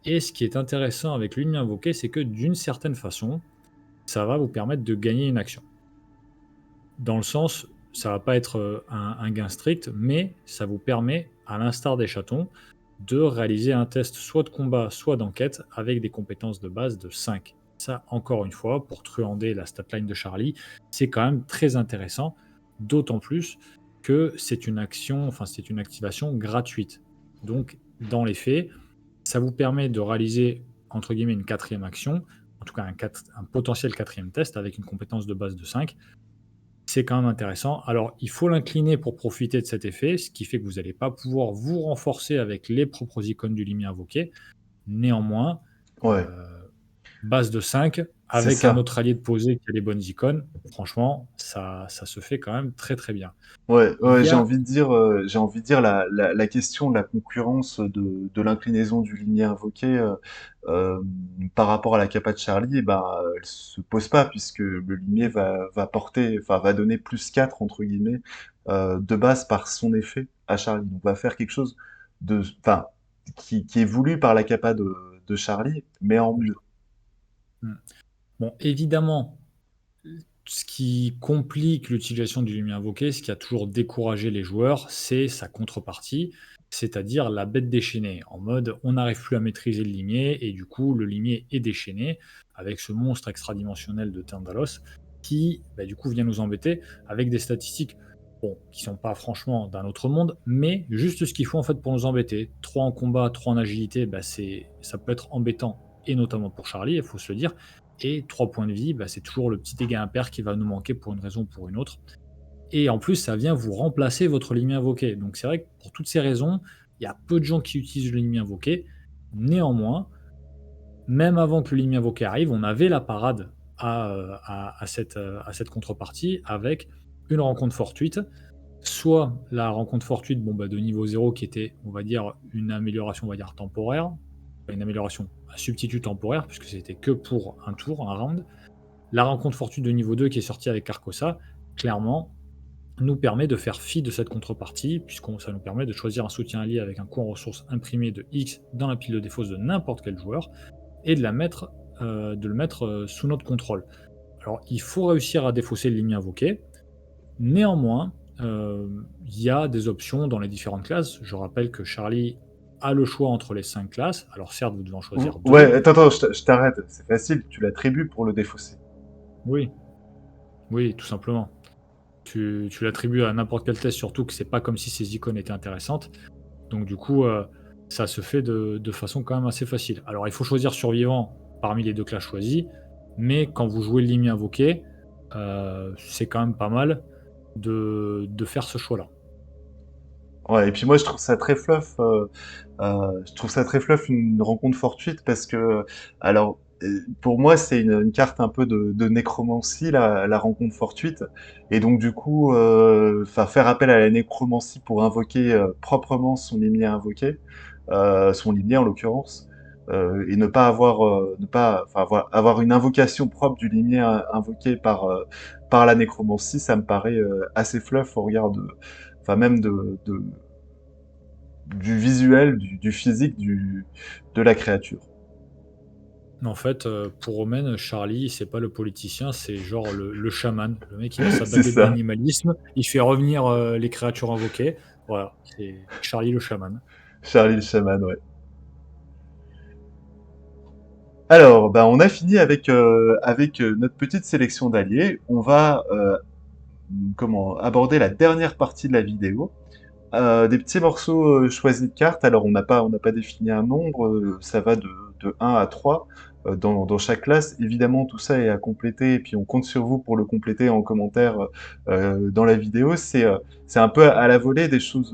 Et ce qui est intéressant avec l'ennemi invoqué, c'est que d'une certaine façon, ça va vous permettre de gagner une action. dans le sens, ça va pas être un gain strict, mais ça vous permet, à l'instar des chatons, de réaliser un test soit de combat, soit d'enquête avec des compétences de base de 5. Ça, encore une fois, pour truander la statline de Charlie, c'est quand même très intéressant, d'autant plus que c'est une action, enfin c'est une activation gratuite. Donc, dans les faits, ça vous permet de réaliser, entre guillemets, une quatrième action, en tout cas un potentiel quatrième test avec une compétence de base de 5. C'est quand même intéressant. Alors, il faut l'incliner pour profiter de cet effet, ce qui fait que vous n'allez pas pouvoir vous renforcer avec les propres icônes du limier invoqué. Néanmoins, Ouais, euh, base de 5, c'est avec un ça. autre allié de posé qui a les bonnes icônes, franchement, ça se fait quand même très très bien. Ouais, Il ouais, y a j'ai envie de dire la question de la concurrence de l'inclinaison du limier invoqué euh, par rapport à la capa de Charlie, eh ben, elle se pose pas puisque le limier va porter, enfin, va donner plus 4 entre guillemets de base par son effet à Charlie. Donc, va faire quelque chose enfin, qui est voulu par la capa de Charlie, mais en mieux. Hmm. Bon, évidemment, ce qui complique l'utilisation du limier invoqué, ce qui a toujours découragé les joueurs, c'est sa contrepartie, c'est-à-dire la bête déchaînée. En mode, on n'arrive plus à maîtriser le limier, et du coup, le limier est déchaîné avec ce monstre extradimensionnel de Tyndalos qui, bah, du coup, vient nous embêter avec des statistiques bon, qui sont pas franchement d'un autre monde, mais juste ce qu'il faut en fait pour nous embêter. 3 en combat, 3 en agilité, bah, ça peut être embêtant, et notamment pour Charlie, il faut se le dire. Et 3 points de vie, bah, c'est toujours le petit dégât impair qui va nous manquer pour une raison ou pour une autre. Et en plus, ça vient vous remplacer votre limier invoqué. Donc c'est vrai que pour toutes ces raisons, il y a peu de gens qui utilisent le limier invoqué. Néanmoins, même avant que le limier invoqué arrive, on avait la parade à cette contrepartie avec une rencontre fortuite. Soit la rencontre fortuite bon, bah, de niveau 0 qui était, on va dire, une amélioration on va dire, temporaire, une amélioration, un substitut temporaire, puisque c'était que pour un tour, un round. La rencontre fortuite de niveau 2 qui est sortie avec Carcosa, clairement, nous permet de faire fi de cette contrepartie, puisque ça nous permet de choisir un soutien allié avec un coût en ressources imprimé de X dans la pile de défausse de n'importe quel joueur, et de le mettre sous notre contrôle. Alors, il faut réussir à défausser le limier invoqué. Néanmoins, il y a des options dans les différentes classes. Je rappelle que Charlie a le choix entre les 5 classes. Alors certes, vous devez en choisir Ouais, 2. attends, je t'arrête, c'est facile, tu l'attribues pour le défausser. Oui, oui, tout simplement. Tu l'attribues à n'importe quel test, surtout que c'est pas comme si ces icônes étaient intéressantes. Donc du coup, ça se fait de façon quand même assez facile. Alors il faut choisir survivant parmi les 2 classes choisies, mais quand vous jouez le limier invoqué, c'est quand même pas mal de faire ce choix-là. Ouais, et puis moi je trouve ça très fluff. Je trouve ça très fluff une rencontre fortuite parce que, alors, pour moi c'est une carte un peu de nécromancie la rencontre fortuite, et donc du coup, enfin faire appel à la nécromancie pour invoquer proprement son limier invoqué, son limier en l'occurrence, et ne pas avoir, ne pas, enfin avoir une invocation propre du limier invoqué par la nécromancie, ça me paraît assez fluff au regard de, enfin même du visuel, du physique de la créature. En fait, pour Romaine, Charlie, c'est pas le politicien, c'est genre le chaman. Le mec, il a sa C'est baguette ça. d'animalisme, il fait revenir, les créatures invoquées. Voilà, c'est Charlie le chaman. Charlie le chaman, ouais. Alors, bah, on a fini avec notre petite sélection d'alliés. On va comment aborder la dernière partie de la vidéo. Des petits morceaux choisis de cartes. Alors, on n'a pas défini un nombre. Ça va de 1 à 3 dans chaque classe. Évidemment, tout ça est à compléter. Et puis, on compte sur vous pour le compléter en commentaire dans la vidéo. C'est un peu à la volée des choses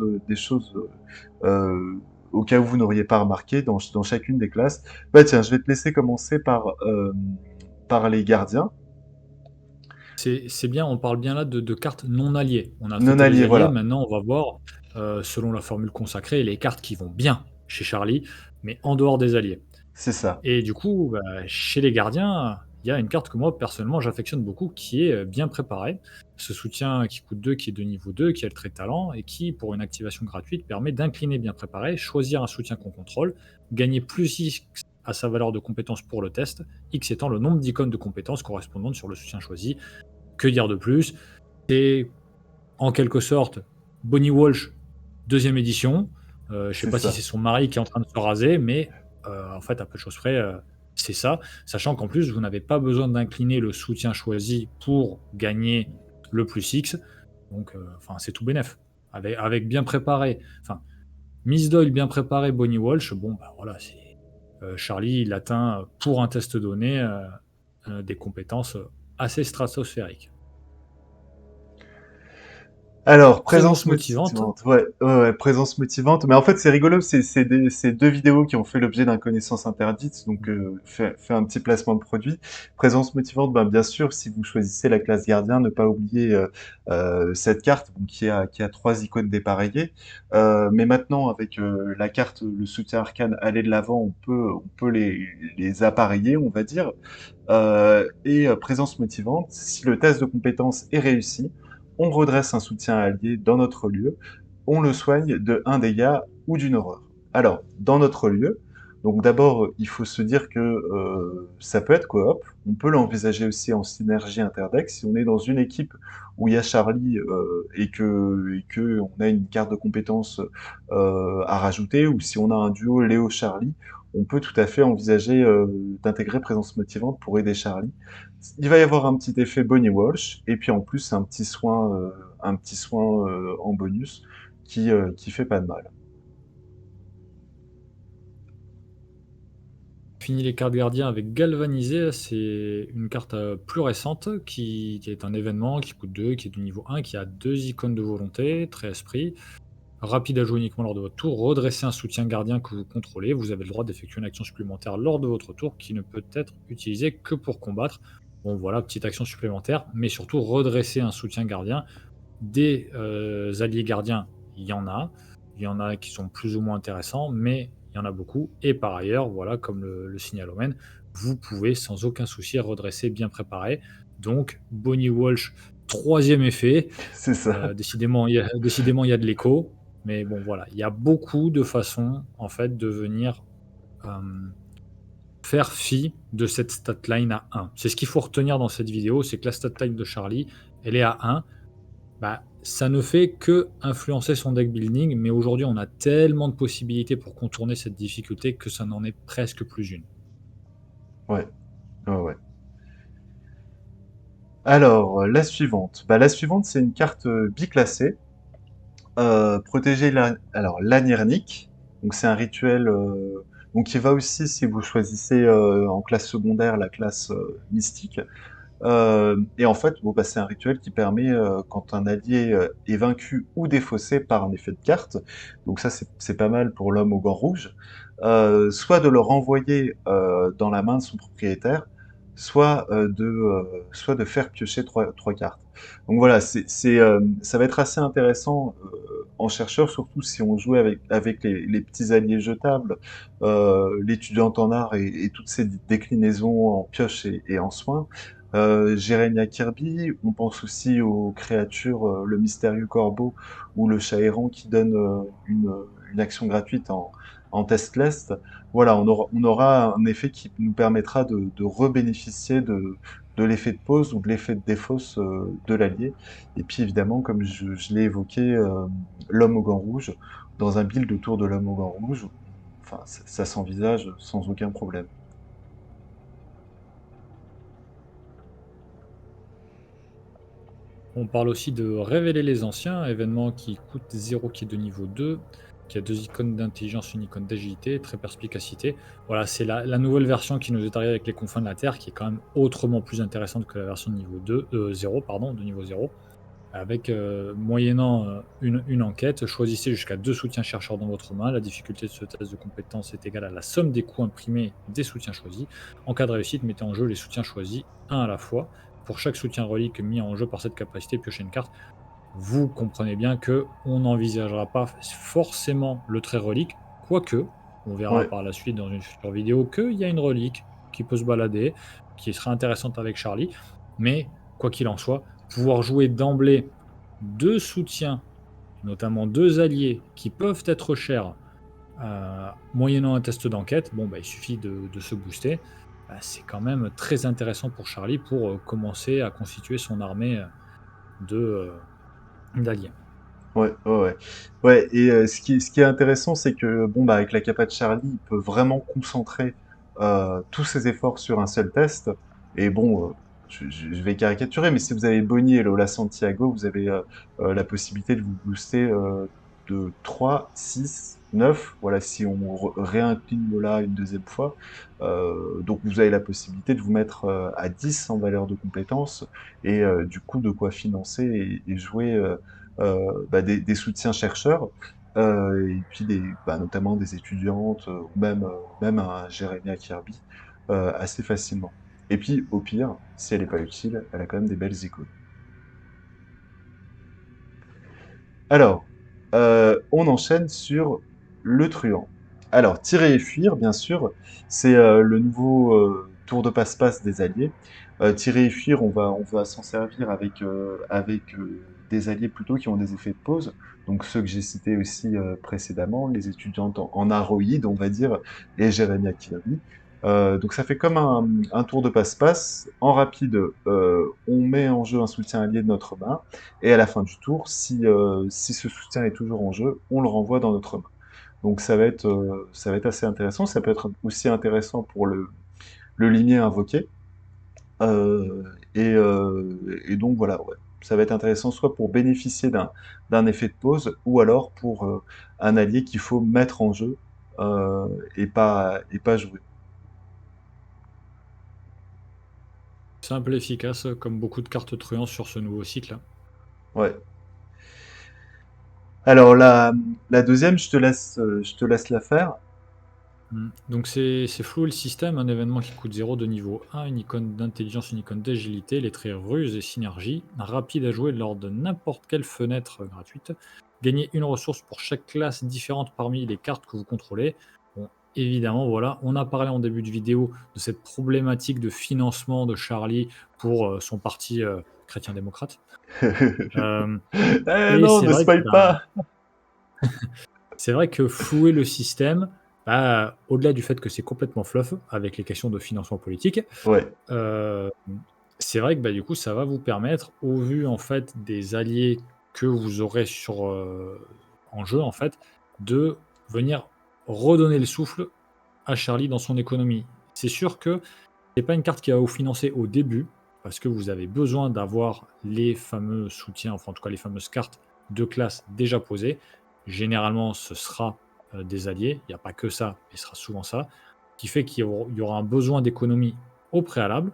euh, au cas où vous n'auriez pas remarqué dans chacune des classes. Bah tiens, je vais te laisser commencer par les gardiens. C'est bien, on parle bien là de cartes non alliées. On a Non traité les alliés, alliés, voilà. maintenant on va voir, selon la formule consacrée, les cartes qui vont bien chez Charlie, mais en dehors des alliés. C'est ça. Et du coup, bah, chez les gardiens, il y a une carte que moi, personnellement, j'affectionne beaucoup, qui est bien préparée. Ce soutien qui coûte 2, qui est de niveau 2, qui a le trait de talent, et qui, pour une activation gratuite, permet d'incliner bien préparé, choisir un soutien qu'on contrôle, gagner plus X à sa valeur de compétence pour le test, X étant le nombre d'icônes de compétences correspondantes sur le soutien choisi. Que dire de plus? C'est en quelque sorte Bonnie Walsh, deuxième édition. Je ne sais C'est pas si ça. c'est son mari qui est en train de se raser, mais en fait, à peu de choses près, c'est ça. Sachant qu'en plus, vous n'avez pas besoin d'incliner le soutien choisi pour gagner le plus X. Donc, enfin, c'est tout bénef. Avec bien préparé, enfin, Miss Doyle bien préparé, Bonnie Walsh, bon, bah voilà, Charlie, il atteint pour un test donné des compétences assez stratosphériques. Alors, Présence présence motivante. motivante, ouais, ouais, ouais, présence motivante. Mais en fait, c'est rigolo, c'est deux vidéos qui ont fait l'objet d'un connaissance interdite, donc fait un petit placement de produit. Présence motivante, ben, bien sûr, si vous choisissez la classe gardien, ne pas oublier cette carte donc, qui a trois icônes dépareillées. Mais maintenant, avec la carte, le soutien arcane, aller de l'avant, on peut les appareiller, on va dire. Présence motivante, si le test de compétence est réussi, on redresse un soutien allié dans notre lieu, on le soigne de un dégât ou d'une horreur. Alors, dans notre lieu, donc d'abord, il faut se dire que ça peut être coop, on peut l'envisager aussi en synergie interdeck. Si on est dans une équipe où il y a Charlie et que on a une carte de compétence à rajouter, ou si on a un duo Léo-Charlie, on peut tout à fait envisager d'intégrer présence motivante pour aider Charlie. Il va y avoir un petit effet Bonnie Walsh, et puis en plus un petit soin en bonus qui fait pas de mal. Fini les cartes gardiens avec Galvanisé, c'est une carte plus récente qui est un événement qui coûte 2, qui est du niveau 1, qui a 2 icônes de volonté, très esprit, rapide à jouer uniquement lors de votre tour, redresser un soutien gardien que vous contrôlez, vous avez le droit d'effectuer une action supplémentaire lors de votre tour qui ne peut être utilisée que pour combattre. Bon voilà, petite action supplémentaire, mais surtout redresser un soutien gardien. Des alliés gardiens, il y en a qui sont plus ou moins intéressants, mais il y en a beaucoup. Et par ailleurs, voilà, comme le signale Omen, vous pouvez sans aucun souci redresser bien préparé. Donc, Bonnie Walsh, troisième effet. C'est ça. Décidément, il y a de l'écho. Mais bon, voilà, il y a beaucoup de façons, en fait, de venir euh, faire fi de cette statline à 1. C'est ce qu'il faut retenir dans cette vidéo, c'est que la statline de Charlie, elle est à 1. Bah, ça ne fait que influencer son deck building, mais aujourd'hui, on a tellement de possibilités pour contourner cette difficulté que ça n'en est presque plus une. Ouais, ouais, ouais. Alors, la suivante. Bah, la suivante, c'est une carte biclassée. Protéger l'Anirnik. Donc c'est un rituel donc qui va aussi si vous choisissez en classe secondaire la classe mystique. Et en fait, bon, bah, c'est un rituel qui permet, quand un allié est vaincu ou défaussé par un effet de carte, donc ça c'est pas mal pour l'homme au gant rouge, soit de le renvoyer dans la main de son propriétaire, soit de faire piocher trois cartes. Donc voilà, ça va être assez intéressant en chercheur, surtout si on joue avec les petits alliés jetables, l'étudiante en art et toutes ces déclinaisons en pioche et en soin. Jeremiah Kirby, on pense aussi aux créatures, le mystérieux corbeau ou le chat errant qui donne une action gratuite en test list. Voilà, on aura un effet qui nous permettra de rebénéficier de l'effet de pause ou de l'effet de défausse de l'allié. Et puis évidemment, comme je l'ai évoqué, l'homme au gant rouge, dans un build autour de l'homme au gant rouge, enfin, ça s'envisage sans aucun problème. On parle aussi de révéler les anciens, événement qui coûte 0, qui est de niveau 2, qui a 2 icônes d'intelligence, une icône d'agilité, très perspicacité. Voilà, c'est la nouvelle version qui nous est arrivée avec les confins de la Terre, qui est quand même autrement plus intéressante que la version de niveau 2, 0, pardon, de niveau 0. Avec, moyennant une enquête, choisissez jusqu'à 2 soutiens chercheurs dans votre main. La difficulté de ce test de compétence est égale à la somme des coûts imprimés des soutiens choisis. En cas de réussite, mettez en jeu les soutiens choisis un à la fois. Pour chaque soutien relique mis en jeu par cette capacité, piochez une carte. Vous comprenez bien que on n'envisagera pas forcément le trait relique, quoique, on verra Ouais, par la suite dans une future vidéo qu'il y a une relique qui peut se balader, qui sera intéressante avec Charlie. Mais quoi qu'il en soit, pouvoir jouer d'emblée 2 soutiens, notamment 2 alliés qui peuvent être chers, moyennant un test d'enquête, bon, bah, il suffit de se booster. Bah, c'est quand même très intéressant pour Charlie pour commencer à constituer son armée de, d'alliés. Ouais, ouais, ouais. Ouais, et ce qui est intéressant, c'est que, bon, bah, avec la capa de Charlie, il peut vraiment concentrer tous ses efforts sur un seul test. Et bon, je vais caricaturer, mais si vous avez Bonnie et Lola Santiago, vous avez la possibilité de vous booster de 3, 6, 9. Voilà, si on réincline Lola une deuxième fois. Donc vous avez la possibilité de vous mettre à 10 en valeur de compétences, et du coup de quoi financer et jouer bah, des soutiens chercheurs, et puis bah, notamment des étudiantes, ou même un Jeremiah Kirby, assez facilement. Et puis, au pire, si elle n'est pas utile, elle a quand même des belles icônes. Alors, on enchaîne sur le truand. Alors, tirer et fuir, bien sûr, c'est le nouveau tour de passe-passe des alliés. Tirer et fuir, on va s'en servir avec des alliés plutôt qui ont des effets de pause. Donc ceux que j'ai cités aussi précédemment, les étudiantes en aroïde, on va dire, et Jeremiah Kirby. Donc ça fait comme un tour de passe-passe. En rapide, on met en jeu un soutien allié de notre main. Et à la fin du tour, si ce soutien est toujours en jeu, on le renvoie dans notre main. Donc ça va être assez intéressant. Ça peut être aussi intéressant pour le limier invoqué. Euh, et donc voilà, ouais. Ça va être intéressant soit pour bénéficier d'un effet de pause, ou alors pour un allié qu'il faut mettre en jeu, et pas jouer. Simple et efficace, comme beaucoup de cartes truands sur ce nouveau cycle, hein. Ouais. Alors la deuxième, je te laisse la faire. Donc c'est Flow le système, un événement qui coûte 0 de niveau 1, une icône d'intelligence, une icône d'agilité, les traits ruse et synergie, rapide à jouer lors de n'importe quelle fenêtre gratuite. Gagnez une ressource pour chaque classe différente parmi les cartes que vous contrôlez. Bon, évidemment, voilà, on a parlé en début de vidéo de cette problématique de financement de Charlie pour son parti chrétien-démocrate. Euh, Eh et non, c'est ne vrai que spoil pas! C'est vrai que flouer le système, bah, au-delà du fait que c'est complètement fluff avec les questions de financement politique, Ouais, hem, c'est vrai que, bah, du coup, ça va vous permettre, au vu, en fait, des alliés que vous aurez en jeu, en fait, de venir redonner le souffle à Charlie dans son économie. C'est sûr que c'est pas une carte qui va vous financer au début, parce que vous avez besoin d'avoir les fameux soutiens, enfin en tout cas les fameuses cartes de classe déjà posées. Généralement, ce sera des alliés, il n'y a pas que ça, mais ce sera souvent ça, qui fait qu'il y aura un besoin d'économie au préalable,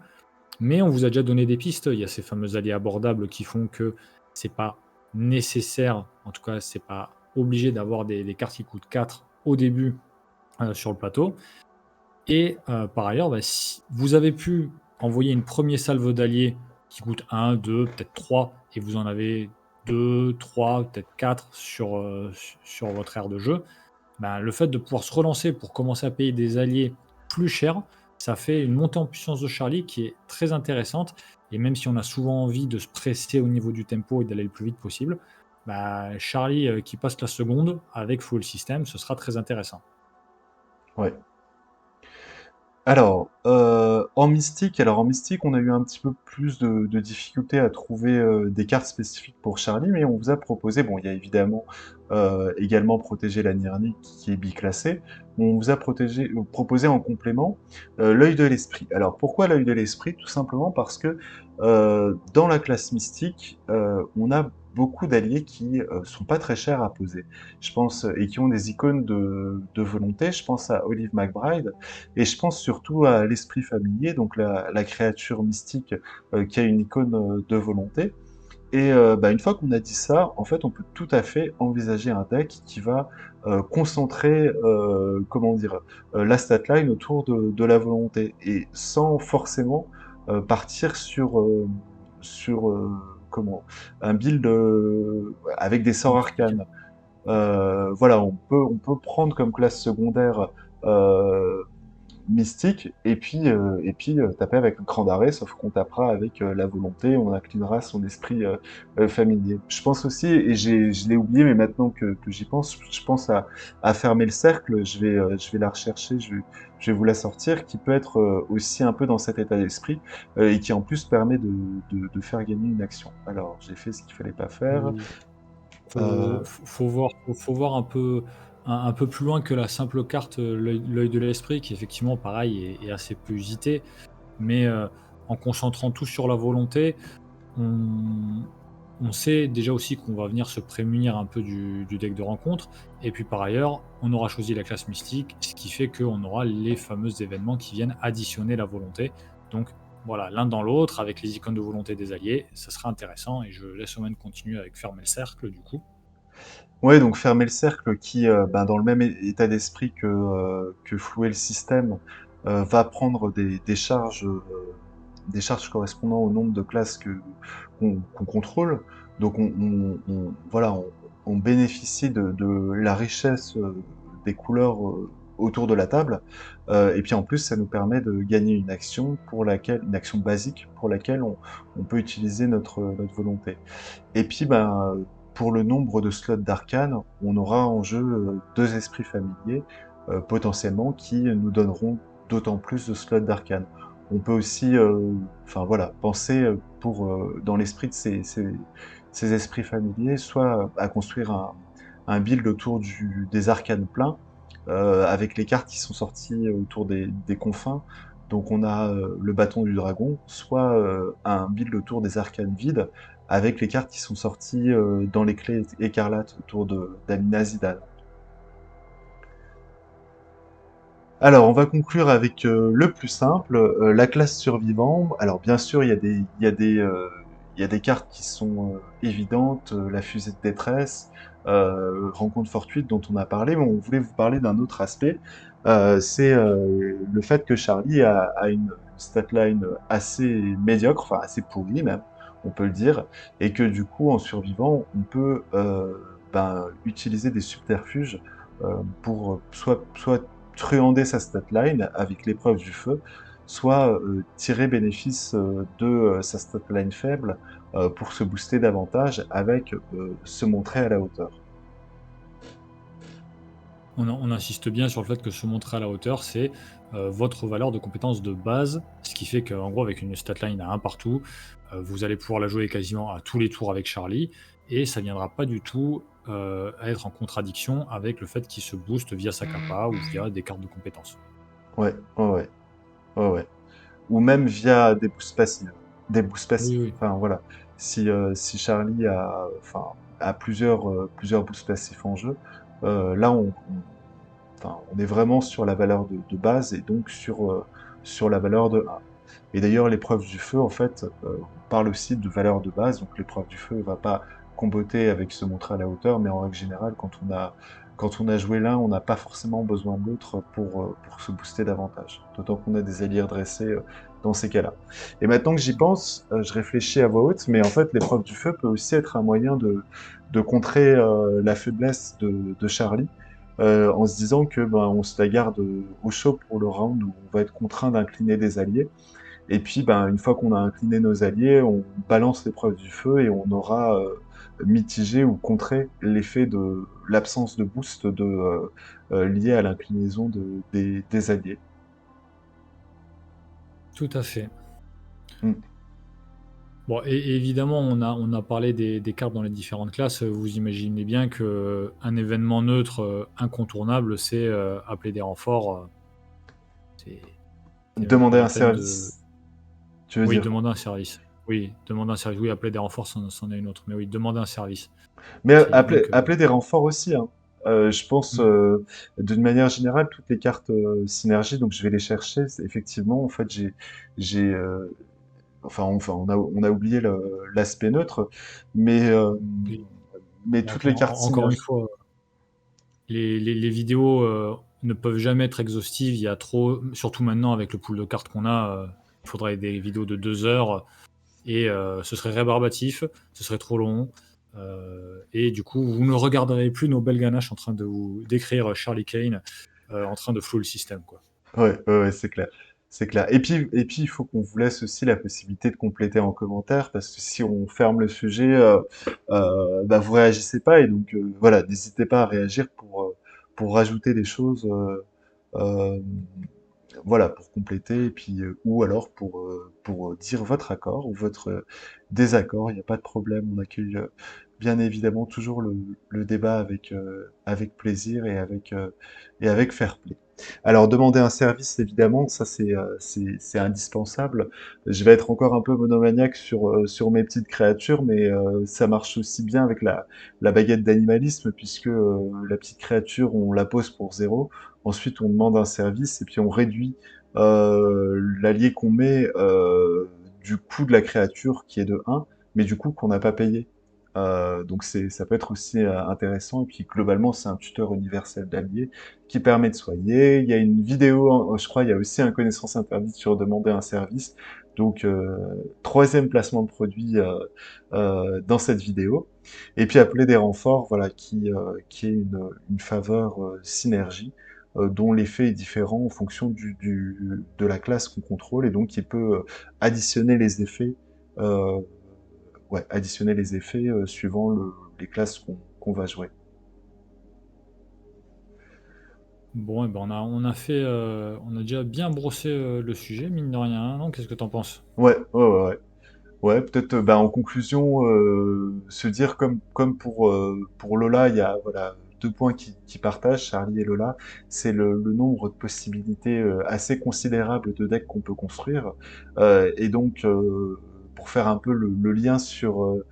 mais on vous a déjà donné des pistes. Il y a ces fameux alliés abordables qui font que c'est pas nécessaire, en tout cas, c'est pas obligé d'avoir des cartes qui coûtent 4 au début sur le plateau. Et par ailleurs, bah, si vous avez pu envoyer une première salve d'alliés qui coûte 1, 2, peut-être 3, et vous en avez 2, 3, peut-être 4 sur votre aire de jeu, bah, le fait de pouvoir se relancer pour commencer à payer des alliés plus chers, ça fait une montée en puissance de Charlie qui est très intéressante. Et même si on a souvent envie de se presser au niveau du tempo et d'aller le plus vite possible, bah, Charlie qui passe la seconde avec Full System, ce sera très intéressant. ouais. Alors en mystique, on a eu un petit peu plus de difficultés à trouver des cartes spécifiques pour Charlie, mais on vous a proposé, bon, il y a évidemment également Protéger la Nirnie qui est biclassé, mais on vous a proposé en complément l'œil de l'esprit. Alors pourquoi l'œil de l'esprit? Tout simplement parce que dans la classe mystique, on a beaucoup d'alliés qui sont pas très chers à poser. Je pense, et qui ont des icônes de volonté. Je pense à Olive McBride, et je pense surtout à l'esprit familier, donc la créature mystique qui a une icône de volonté. Et bah, une fois qu'on a dit ça, en fait, on peut tout à fait envisager un deck qui va concentrer, comment dire, la statline autour de la volonté, et sans forcément partir sur comment, un build avec des sorts Compliqué. arcanes. Voilà, on peut prendre comme classe secondaire euh, mystique, et puis taper avec un cran d'arrêt, sauf qu'on tapera avec la volonté, on inclinera son esprit familier. Je pense aussi, et je l'ai oublié, mais maintenant que j'y pense, je pense à fermer le cercle, je vais la rechercher, je vais vous la sortir, qui peut être aussi un peu dans cet état d'esprit, et qui en plus permet de faire gagner une action. Alors, j'ai fait ce qu'il fallait pas faire. Oui. Euh, Faut voir un peu plus loin que la simple carte, l'œil de l'esprit qui effectivement pareil est assez peu usité. Mais, en concentrant tout sur la volonté, on on sait déjà aussi qu'on va venir se prémunir un peu du deck de rencontre et puis par ailleurs, on aura choisi la classe mystique, ce qui fait qu'on aura les fameux événements qui viennent additionner la volonté. Donc voilà, l'un dans l'autre avec les icônes de volonté des alliés, ça sera intéressant et je laisse Omen continuer avec fermer le cercle du coup. Ouais, donc fermer le cercle qui, ben, dans le même état d'esprit que flouer le système, va prendre des charges correspondant au nombre de classes qu'on contrôle. Donc voilà, on bénéficie de la richesse des couleurs autour de la table. Et puis en plus, ça nous permet de gagner une action basique pour laquelle on peut utiliser notre volonté. Et puis, ben, pour le nombre de slots d'arcane, on aura en jeu deux esprits familiers, potentiellement, qui nous donneront d'autant plus de slots d'arcane. On peut aussi, enfin voilà, penser dans l'esprit de ces esprits familiers, soit à construire un build autour des arcanes pleins, avec les cartes qui sont sorties autour des confins. Donc on a le bâton du dragon, soit un build autour des arcanes vides, avec les cartes qui sont sorties dans les clés écarlates autour d'Amina Zidane. Alors, on va conclure avec le plus simple, la classe survivant. Alors, bien sûr, il y a des cartes qui sont évidentes, la fusée de détresse, rencontre fortuite dont on a parlé, mais on voulait vous parler d'un autre aspect. C'est le fait que Charlie a une statline assez médiocre, enfin assez pourrie même, on peut le dire, et que du coup, en survivant, on peut ben, utiliser des subterfuges pour soit truander sa statline avec l'épreuve du feu, soit tirer bénéfice de sa statline faible pour se booster davantage avec se montrer à la hauteur. On insiste bien sur le fait que se montrer à la hauteur, c'est, votre valeur de compétence de base, ce qui fait qu'en gros avec une statline à un partout, vous allez pouvoir la jouer quasiment à tous les tours avec Charlie et ça viendra pas du tout, à être en contradiction avec le fait qu'il se booste via sa capa ou via des cartes de compétences. Ouais, ouais, ouais, ouais, ouais. Ou même via des boosts passifs. Des boosts Oui, passifs. oui. Enfin voilà. Si Charlie a plusieurs boosts passifs en jeu, là enfin, on est vraiment sur la valeur de base et donc sur la valeur de 1. Et d'ailleurs, l'épreuve du feu, en fait, on parle aussi de valeur de base, donc l'épreuve du feu ne va pas comboter avec se montrer à la hauteur, mais en règle générale, quand on a joué l'un, on n'a pas forcément besoin de l'autre pour se booster davantage. D'autant qu'on a des alliés redressés dans ces cas-là. Et maintenant que j'y pense, je réfléchis à voix haute, mais en fait, l'épreuve du feu peut aussi être un moyen de contrer la faiblesse de Charlie, en se disant que ben, on se la garde au chaud pour le round où on va être contraint d'incliner des alliés. Et puis, ben, une fois qu'on a incliné nos alliés, on balance l'épreuve du feu et on aura mitigé ou contré l'effet de l'absence de boost lié à l'inclinaison des alliés. Tout à fait. Mm. Bon et évidemment, on a parlé des cartes dans les différentes classes, vous imaginez bien qu'un événement neutre, incontournable, c'est, appeler des renforts, c'est même pas Demander la un peine de service, tu veux oui, dire. demander un service. Oui, demander un service. Oui, appeler des renforts, c'en est une autre, mais oui, demander un service. Mais C'est évident que appeler des renforts aussi, hein. Je pense, mmh, d'une manière générale, toutes les cartes synergie, donc je vais les chercher. Effectivement, en fait, j'ai, on a oublié l'aspect neutre, mais, oui, toutes donc les cartes encore une synergie. fois, les vidéos, ne peuvent jamais être exhaustives. Il y a trop surtout maintenant avec le pool de cartes qu'on a, il faudrait des vidéos de 2 heures. Et ce serait rébarbatif, ce serait trop long, et du coup, vous ne regarderez plus nos belles ganaches en train de vous décrire Charlie Kane, en train de flouer le système, quoi. Ouais, c'est clair. C'est clair. Et puis, il faut qu'on vous laisse aussi la possibilité de compléter en commentaire, parce que si on ferme le sujet, bah, vous réagissez pas, et donc voilà, n'hésitez pas à réagir pour rajouter des choses, euh, voilà, pour compléter, et puis ou alors pour dire votre accord ou votre désaccord. Il n'y a pas de problème. On accueille bien évidemment toujours le débat avec plaisir et avec fair play. Alors, demander un service, évidemment, ça c'est indispensable. Je vais être encore un peu monomaniaque sur mes petites créatures, mais ça marche aussi bien avec la baguette d'animalisme, puisque la petite créature, on la pose pour zéro. Ensuite, on demande un service et puis on réduit l'allié qu'on met du coût de la créature qui est de 1, mais du coup qu'on n'a pas payé. Donc ça peut être aussi intéressant. Et puis globalement, c'est un tuteur universel d'alliés qui permet de soigner. Il y a une vidéo, je crois, il y a aussi un connaissance interdite sur demander un service. Donc troisième placement de produit dans cette vidéo. Et puis appeler des renforts, voilà, qui est une faveur synergie dont l'effet est différent en fonction de la classe qu'on contrôle, et donc il peut additionner les effets, euh, ouais, additionner les effets suivant les classes qu'on va jouer. Bon, eh ben, on a déjà bien brossé le sujet, mine de rien, hein, non? Qu'est-ce que t'en penses? Ouais. Ouais, peut-être bah, en conclusion, se dire comme pour Lola, il y a voilà, deux points qui partagent, Charlie et Lola, c'est le nombre de possibilités assez considérable de decks qu'on peut construire. Et donc, pour faire un peu le lien sur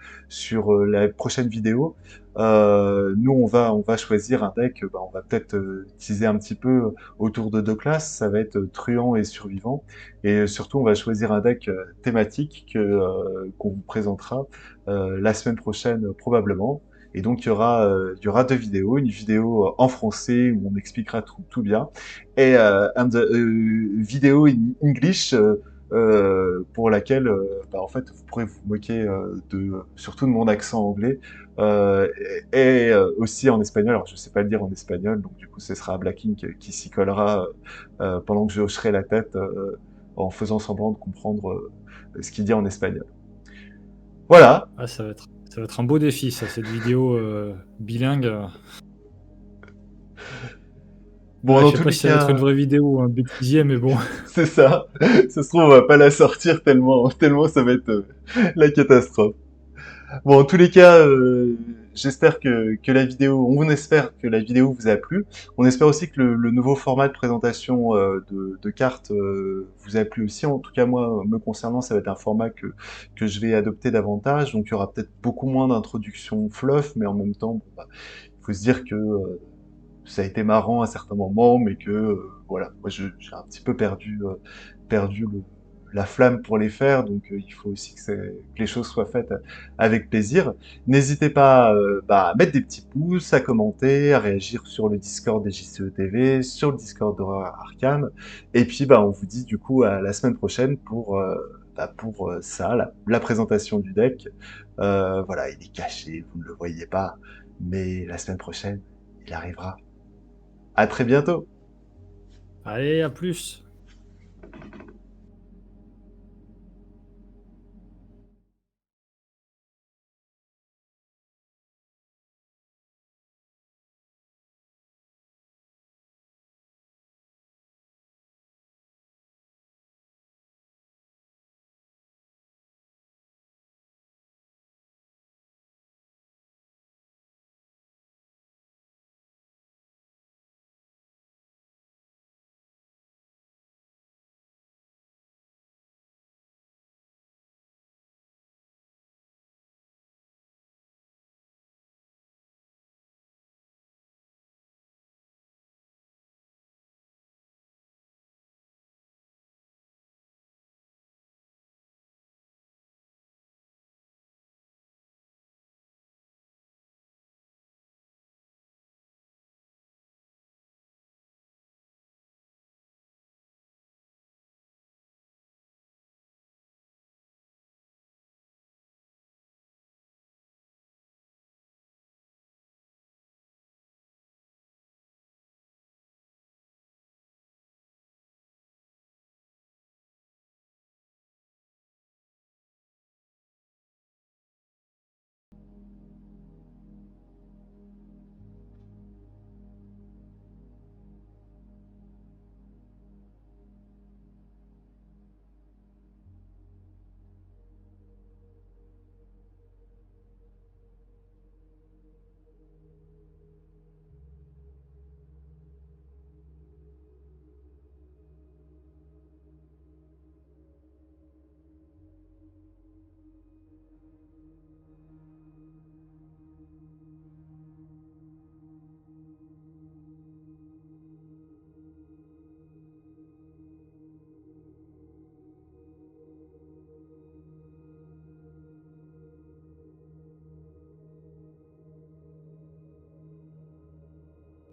la prochaine vidéo, nous, on va choisir un deck, bah, on va peut-être teaser un petit peu autour de deux classes, ça va être truand et survivant. Et surtout, on va choisir un deck thématique qu'on vous présentera la semaine prochaine probablement. Et donc il y aura deux vidéos, une vidéo en français où on expliquera tout bien, et vidéo in English pour laquelle bah, en fait vous pourrez vous moquer surtout de mon accent anglais et aussi en espagnol. Alors je sais pas le dire en espagnol, donc du coup ce sera Blacking qui s'y collera pendant que je hocherai la tête en faisant semblant de comprendre ce qu'il dit en espagnol. Voilà. Ah, ça va être un beau défi, ça, cette vidéo bilingue. Bon, Ouais, je dans sais tous pas les si ça va être une cas, vraie vidéo ou un bêtisier, mais bon. c'est ça. Ça se trouve, on va pas la sortir tellement ça va être la catastrophe. Bon, en tous les cas, j'espère que la vidéo, on espère que la vidéo vous a plu. On espère aussi que le nouveau format de présentation de cartes vous a plu aussi. En tout cas, moi, me concernant, ça va être un format que je vais adopter davantage. Donc, il y aura peut-être beaucoup moins d'introduction fluff, mais en même temps, bon, bah, il faut se dire que ça a été marrant à certains moments, mais que voilà, moi j'ai un petit peu perdu la flamme pour les faire, donc il faut aussi que les choses soient faites avec plaisir. N'hésitez pas bah, à mettre des petits pouces, à commenter, à réagir sur le Discord des JCE TV, sur le Discord d'Horreur Arkham, et puis bah, on vous dit du coup à la semaine prochaine pour ça, la présentation du deck. Voilà, il est caché, vous ne le voyez pas, mais la semaine prochaine, il arrivera. À très bientôt. Allez, à plus!